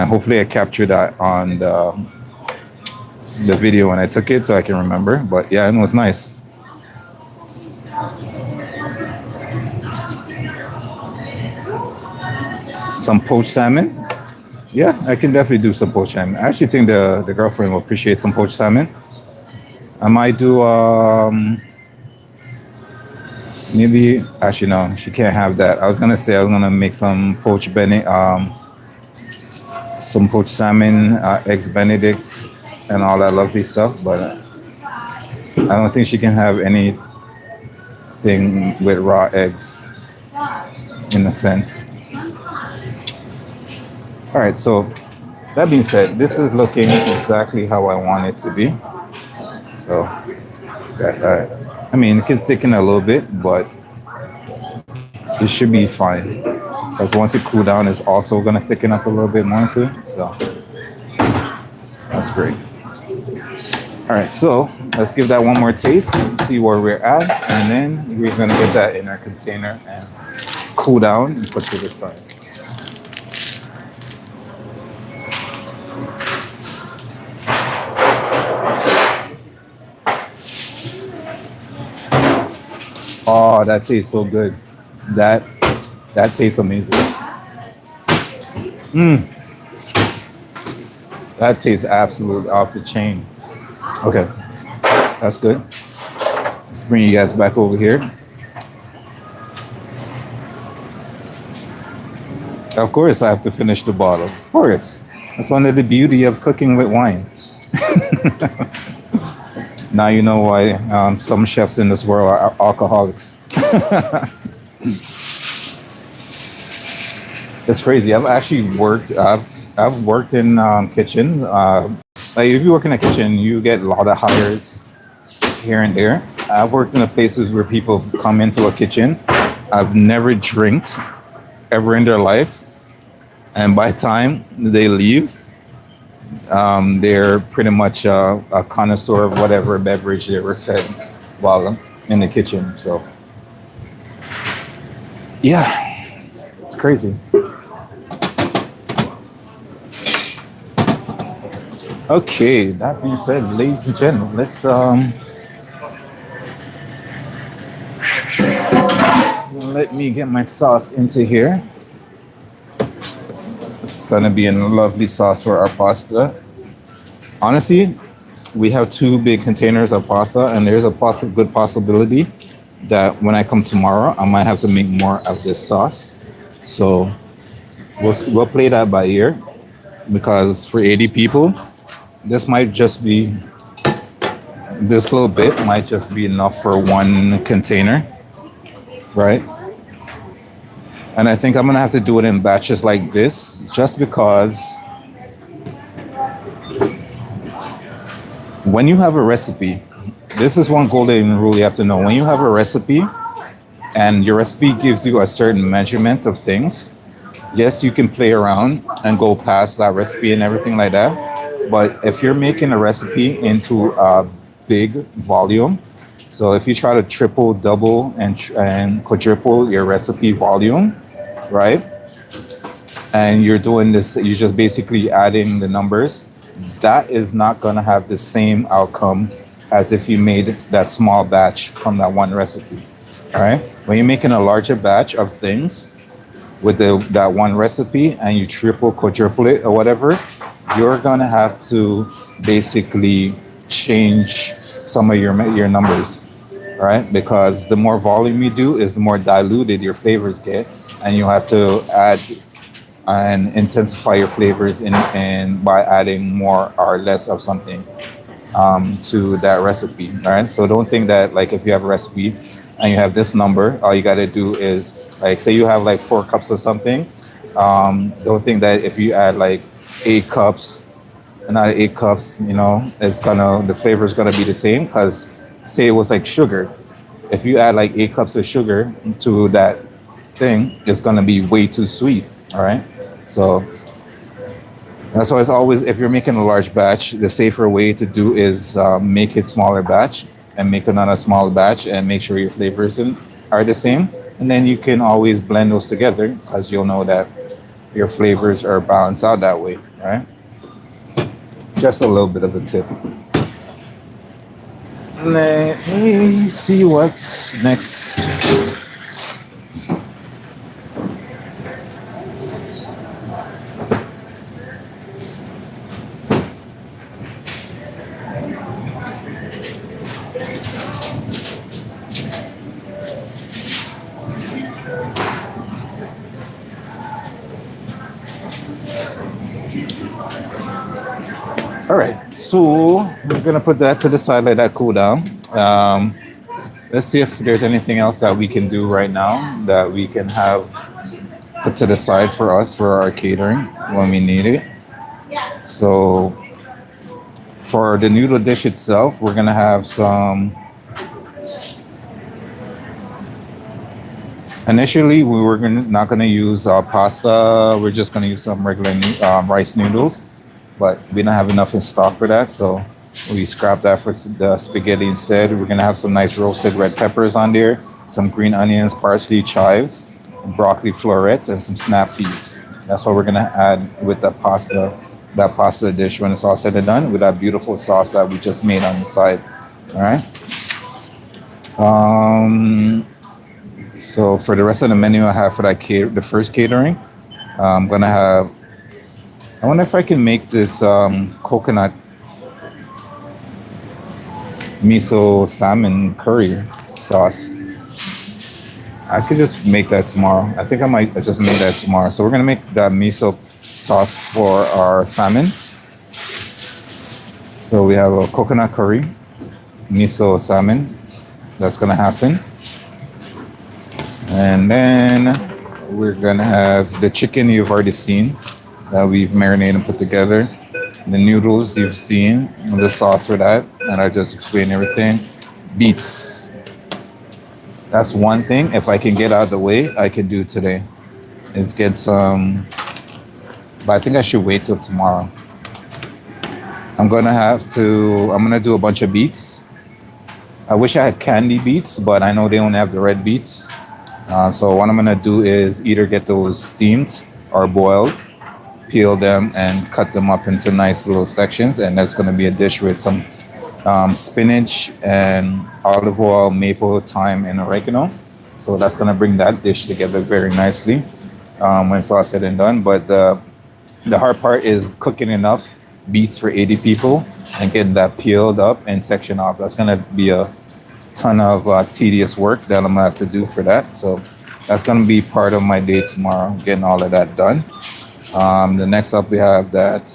hopefully I captured that on the video when I took it so I can remember. But yeah, it was nice. Some poached salmon. Yeah, I can definitely do some poached salmon. I actually think the girlfriend will appreciate some poached salmon. I might do maybe actually no, she can't have that. I was gonna say I was gonna make some poached some poached salmon, eggs Benedict, and all that lovely stuff. But I don't think she can have anything with raw eggs, in a sense. All right, so that being said, this is looking exactly how I want it to be. So, I mean, it can thicken a little bit, but it should be fine. Because once it cool down, it's also gonna thicken up a little bit more too. So, that's great. All right, so let's give that one more taste, see where we're at, and then we're gonna get that in our container and cool down and put to the side. Oh, that tastes so good. That tastes amazing. That tastes absolutely off the chain. Okay, that's good. Let's bring you guys back over here. Of course, I have to finish the bottle. Of course. That's one of the beauty of cooking with wine. Now you know why some chefs in this world are alcoholics. It's crazy. I've worked in kitchen. Like if you work in a kitchen, you get a lot of hires here and there. I've worked in the places where people come into a kitchen. I've never drank ever in their life, and by the time they leave, they're pretty much a connoisseur of whatever beverage they were fed while in the kitchen. So, yeah, it's crazy. Okay, that being said, ladies and gentlemen, let's let me get my sauce into here. It's gonna be a lovely sauce for our pasta. Honestly, we have 2 big containers of pasta, and there's a good possibility that when I come tomorrow, I might have to make more of this sauce. So we'll play that by ear, because for 80 people, this little bit might just be enough for 1 container, right? And I think I'm gonna have to do it in batches like this, just because when you have a recipe, this is one golden rule you have to know. When you have a recipe and your recipe gives you a certain measurement of things, yes, you can play around and go past that recipe and everything like that. But if you're making a recipe into a big volume, so if you try to triple, double, and quadruple your recipe volume, right? And you're doing this, you're just basically adding the numbers, that is not gonna have the same outcome as if you made that small batch from that one recipe, all right? When you're making a larger batch of things with that one recipe and you triple, quadruple it or whatever, you're gonna have to basically change some of your numbers, right? Because the more volume you do is the more diluted your flavors get, and you have to add and intensify your flavors in by adding more or less of something. to that recipe. All right. So don't think that like if you have a recipe and you have this number, all you got to do is like say you have like 4 cups or something. Don't think that if you add like 8 cups, another 8 cups, it's gonna the flavor is gonna be the same. Because say it was like sugar, if you add like 8 cups of sugar to that thing, it's gonna be way too sweet. All right. So that's why it's always, if you're making a large batch, the safer way to do is make it smaller batch and make another small batch and make sure your flavors are the same. And then you can always blend those together because you'll know that your flavors are balanced out that way, right? Just a little bit of a tip. Let me see what's next. All right, so we're gonna put that to the side, let that cool down. Let's see if there's anything else that we can do right now that we can have put to the side for us for our catering when we need it. So for the noodle dish itself, we're gonna have some. Initially, we were not gonna use pasta. We're just gonna use some regular rice noodles, but we don't have enough in stock for that, so we scrapped that for the spaghetti instead. We're gonna have some nice roasted red peppers on there, some green onions, parsley, chives, broccoli florets, and some snap peas. That's what we're gonna add with the pasta, that pasta dish when it's all said and done with that beautiful sauce that we just made on the side. All right. So for the rest of the menu I have for that the first catering, I'm gonna have. I wonder if I can make this coconut miso salmon curry sauce. I could just make that tomorrow. I think I might just make that tomorrow. So we're gonna make that miso sauce for our salmon. So we have a coconut curry, miso salmon. That's gonna happen. And then we're gonna have the chicken you've already seen that we've marinated and put together. The noodles you've seen, the sauce for that, and I just explained everything. Beets. That's one thing. If I can get out of the way, I can do today. Is get some, but I think I should wait till tomorrow. I'm gonna do a bunch of beets. I wish I had candy beets, but I know they only have the red beets. So what I'm gonna do is either get those steamed or boiled, peel them and cut them up into nice little sections, and that's gonna be a dish with some spinach and olive oil, maple, thyme, and oregano. So that's gonna bring that dish together very nicely when it's all said and done. But the hard part is cooking enough beets for 80 people and getting that peeled up and sectioned off. That's gonna be a ton of tedious work that I'm gonna have to do for that. So that's gonna be part of my day tomorrow, getting all of that done. The next up we have that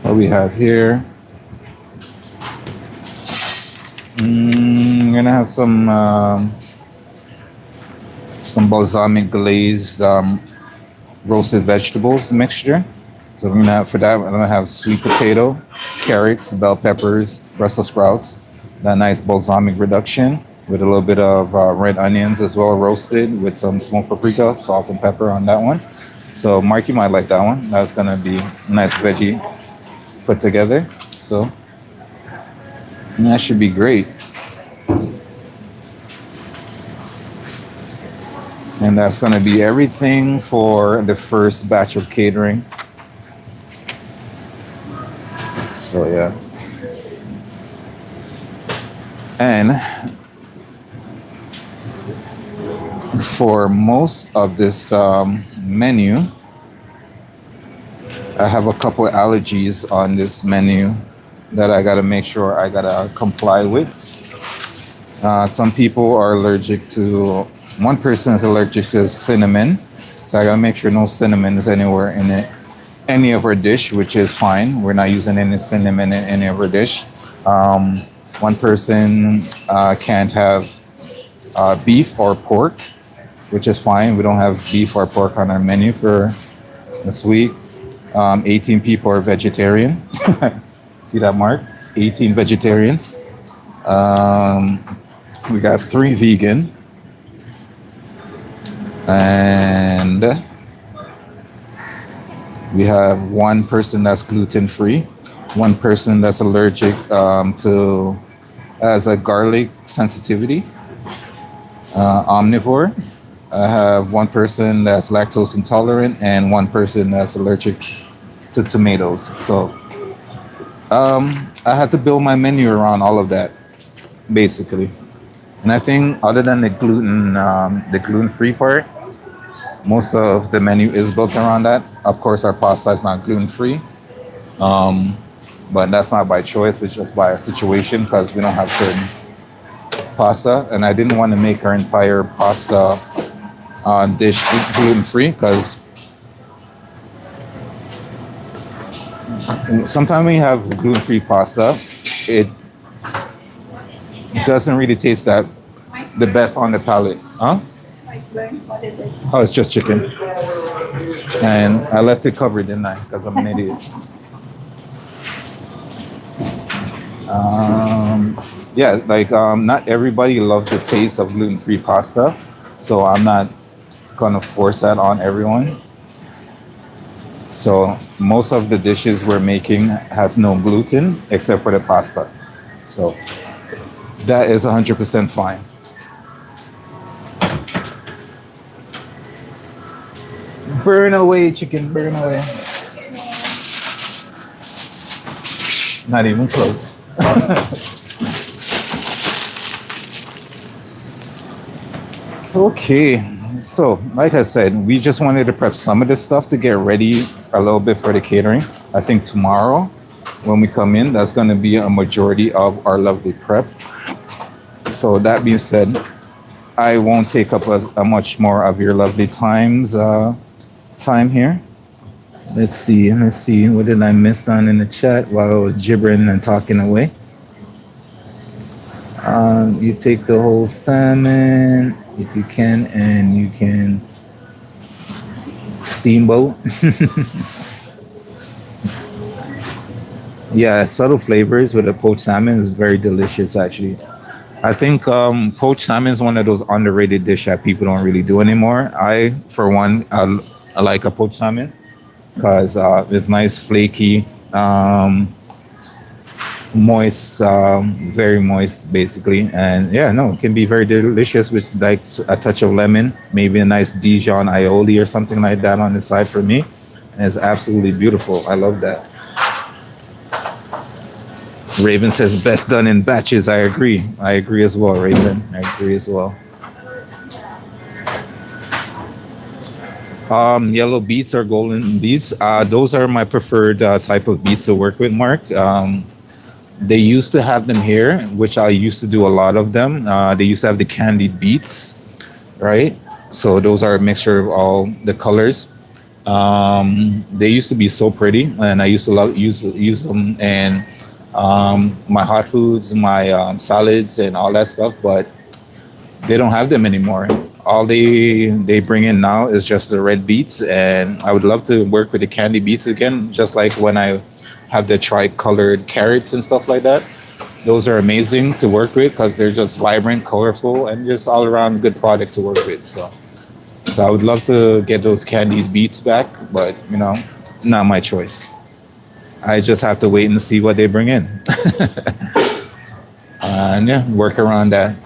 what we have here. We're gonna have some balsamic glazed roasted vegetables mixture. So we're gonna have, for that, I'm gonna have sweet potato, carrots, bell peppers, Brussels sprouts, that nice balsamic reduction with a little bit of red onions as well, roasted with some smoked paprika, salt and pepper on that one. So Mark, you might like that one. That's gonna be a nice veggie put together. So that should be great. And that's gonna be everything for the first batch of catering. So yeah. And for most of this menu, I have a couple of allergies on this menu that I gotta make sure I gotta comply with. Some people are allergic to, one person is allergic to cinnamon, so I gotta make sure no cinnamon is anywhere in it, any of our dish, which is fine. We're not using any cinnamon in any of our dish. Um, One person can't have beef or pork, which is fine. We don't have beef or pork on our menu for this week. 18 people are vegetarian. See that, Mark? 18 vegetarians. Um, we got 3 vegan. And we have 1 person that's gluten free, 1 person that's allergic to, has a garlic sensitivity, omnivore. I have 1 person that's lactose intolerant and 1 person that's allergic to tomatoes. So I had to build my menu around all of that, basically. And I think other than the gluten-free part, most of the menu is built around that. Of course, our pasta is not gluten-free, but that's not by choice. It's just by our situation because we don't have certain pasta. And I didn't want to make our entire pasta dish gluten-free because sometimes when you have gluten-free pasta, it doesn't really taste that the best on the palate. Huh? What is it? Oh, it's just chicken. And I left it covered, didn't I? Because I'm an idiot. Yeah, like not everybody loves the taste of gluten-free pasta, so I'm not gonna force that on everyone. So most of the dishes we're making has no gluten except for the pasta. So that is 100% fine. Burn away, chicken, burn away. Not even close. Okay, so like I said, we just wanted to prep some of this stuff to get ready a little bit for the catering. I think tomorrow when we come in, that's going to be a majority of our lovely prep. So that being said, I won't take up a much more of your lovely time here. Let's see. What did I miss down in the chat while I was gibbering and talking away? You take the whole salmon if you can, and you can steamboat. Yeah, subtle flavors with a poached salmon is very delicious, actually. I think poached salmon is one of those underrated dishes that people don't really do anymore. I, for one, I like a poached salmon because it's nice, flaky, moist, very moist, basically. And yeah, no, it can be very delicious with like a touch of lemon, maybe a nice Dijon aioli or something like that on the side for me. And it's absolutely beautiful. I love that. Raven says best done in batches. I agree. I agree as well, Raven. I agree as well. Yellow beets or golden beets. Those are my preferred type of beets to work with, Mark. They used to have them here, which I used to do a lot of them. They used to have the candied beets, right? So those are a mixture of all the colors. They used to be so pretty, and I used to use them in my hot foods, my salads, and all that stuff. But they don't have them anymore. All they bring in now is just the red beets, and I would love to work with the candy beets again, just like when I have the tri-colored carrots and stuff like that. Those are amazing to work with because they're just vibrant, colorful, and just all around good product to work with. So I would love to get those candied beets back, but you know, not my choice. I just have to wait and see what they bring in. And yeah, work around that.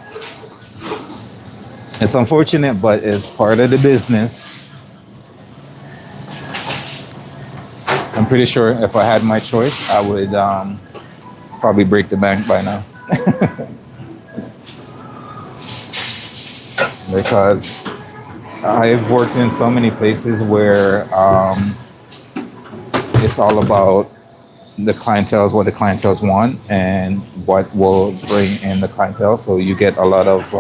It's unfortunate, but it's part of the business. I'm pretty sure if I had my choice, I would probably break the bank by now. Because I've worked in so many places where it's all about the clientele, what the clientele want, and what will bring in the clientele. So you get a lot of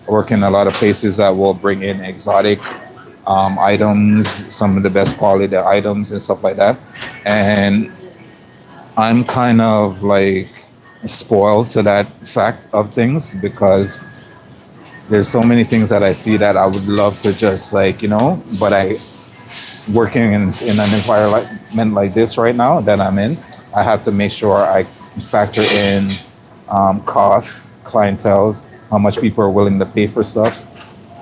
work in a lot of places that will bring in exotic items, some of the best quality items and stuff like that. And I'm kind of like spoiled to that fact of things because there's so many things that I see that I would love to just like, but I working in an environment like this right now that I'm in, I have to make sure I factor in costs, clientels, how much people are willing to pay for stuff,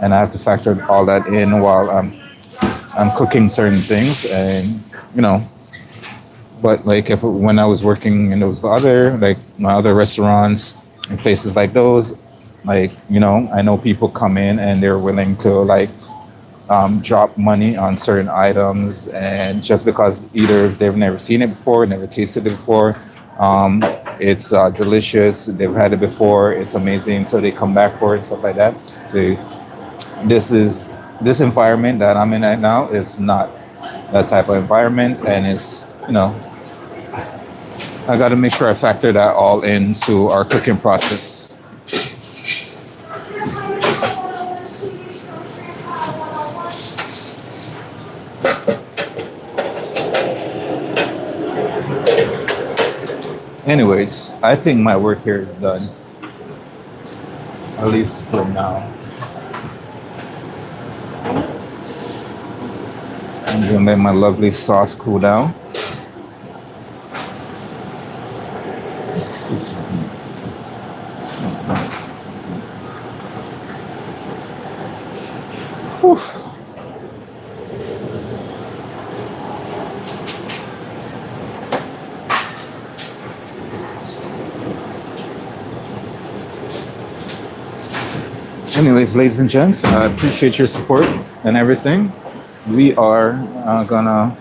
and I have to factor all that in while I'm cooking certain things, and you know. But like if when I was working in those other like my other restaurants and places like those, like I know people come in and they're willing to like drop money on certain items, and just because either they've never seen it before, never tasted it before, it's delicious, they've had it before, it's amazing, so they come back for it, stuff like that. So this environment that I'm in right now is not that type of environment, and it's I got to make sure I factor that all into our cooking process. Anyways, I think my work here is done. At least for now. I'm gonna let my lovely sauce cool down. Whew. Anyways, ladies and gents, I appreciate your support and everything. We are gonna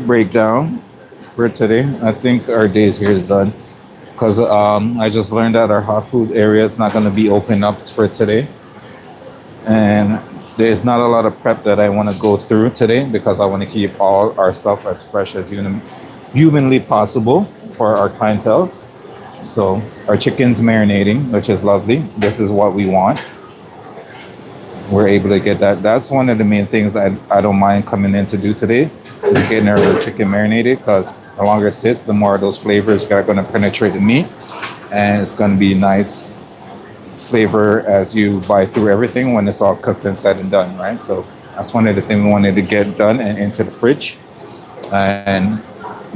break down for today. I think our days here is done because I just learned that our hot food area is not gonna be open up for today, and there's not a lot of prep that I want to go through today because I want to keep all our stuff as fresh as humanly possible for our clientels. So our chicken's marinating, which is lovely. This is what we want. We're able to get that. That's one of the main things I don't mind coming in to do today, is getting our chicken marinated, because the longer it sits, the more those flavors are going to penetrate the meat, and it's going to be nice flavor as you bite through everything when it's all cooked and said and done, right? So that's one of the things we wanted to get done and into the fridge. And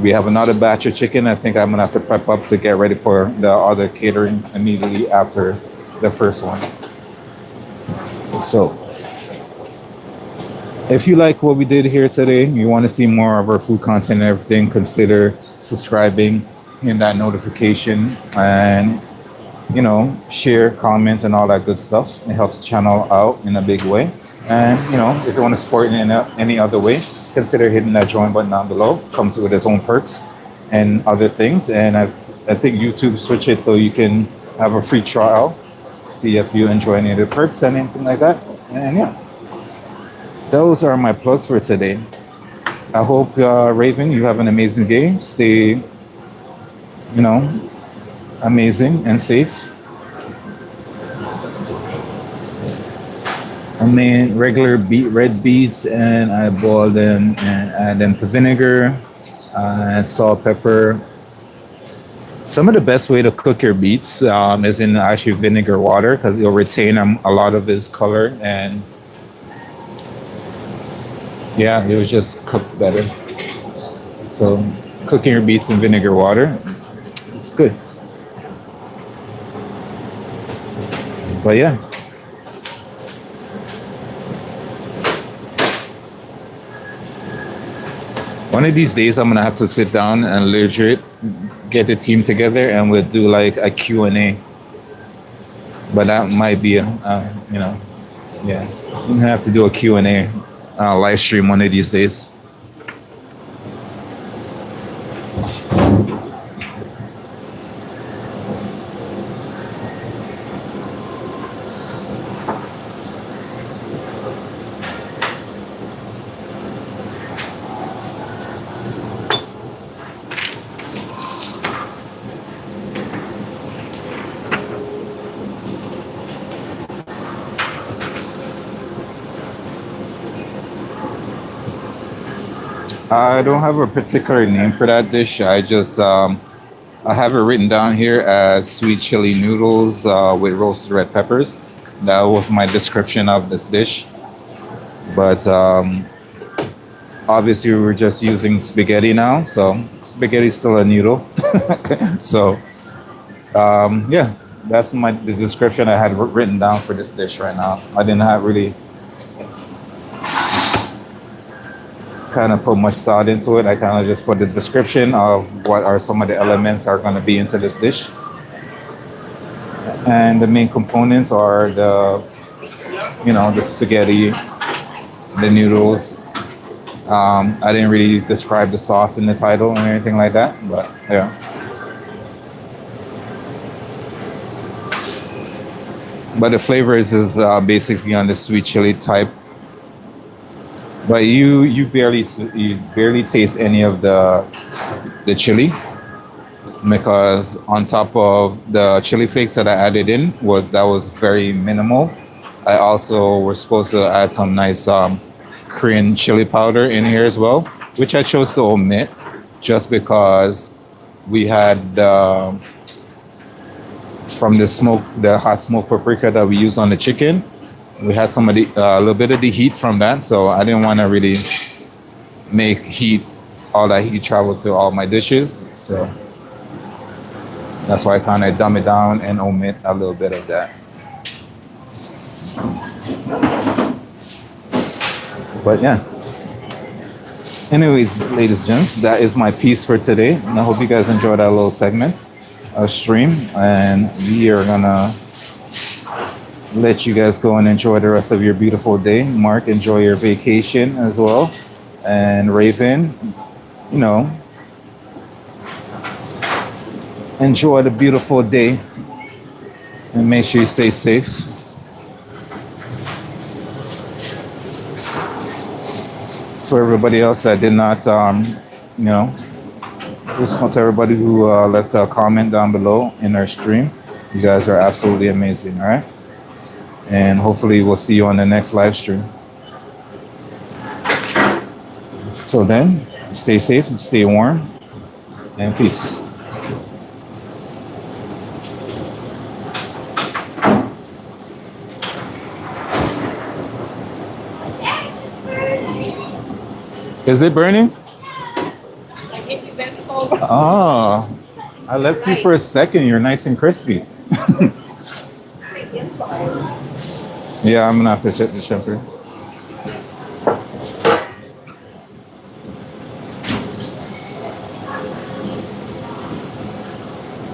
we have another batch of chicken. I think I'm going to have to prep up to get ready for the other catering immediately after the first one. So if you like what we did here today, you want to see more of our food content and everything, consider subscribing, hitting that notification, and share, comment, and all that good stuff. It helps the channel out in a big way. And if you want to support it in any other way, consider hitting that join button down below. Comes with its own perks and other things. And I think YouTube switch it so you can have a free trial, see if you enjoy any of the perks and anything like that. And yeah, those are my plugs for today. I hope Raven, you have an amazing day. Stay amazing and safe. I made regular red beets, and I boil them and add them to vinegar, and salt, pepper. Some of the best way to cook your beets is in actually vinegar water, because you'll retain a lot of its color, and yeah, it will just cook better. So cooking your beets in vinegar water, it's good. But yeah. One of these days, I'm gonna have to sit down and legit get the team together, and we'll do like a Q&A. But that might be yeah, we're gonna have to do a Q&A live stream one of these days. I don't have a particular name for that dish. I have it written down here as sweet chili noodles with roasted red peppers. That was my description of this dish. But obviously, we're just using spaghetti now, so spaghetti is still a noodle. So yeah, that's the description I had written down for this dish right now. I didn't have really kind of put much thought into it. I kind of just put the description of what are some of the elements that are going to be into this dish, and the main components are the spaghetti, the noodles. I didn't really describe the sauce in the title or anything like that, but yeah. But the flavor is basically on the sweet chili type. But you barely taste any of the chili, because on top of the chili flakes that I added in was very minimal. I also was supposed to add some nice Korean chili powder in here as well, which I chose to omit just because we had from the hot smoke paprika that we use on the chicken. We had a little bit of the heat from that, so I didn't want to really make all that heat travel through all my dishes. So that's why I kind of dumb it down and omit a little bit of that. But yeah. Anyways, ladies and gents, that is my piece for today. And I hope you guys enjoyed that little segment of stream. And we are gonna let you guys go and enjoy the rest of your beautiful day. Mark, enjoy your vacation as well. And Raven, enjoy the beautiful day. And make sure you stay safe. For everybody else that did not, respond to everybody who left a comment down below in our stream. You guys are absolutely amazing, all right? And hopefully we'll see you on the next live stream. So then, stay safe, stay warm, and peace. Is it burning? I guess you better over. Oh, I left you for a second. You're nice and crispy. Inside. Yeah, I'm gonna have to check the temperature.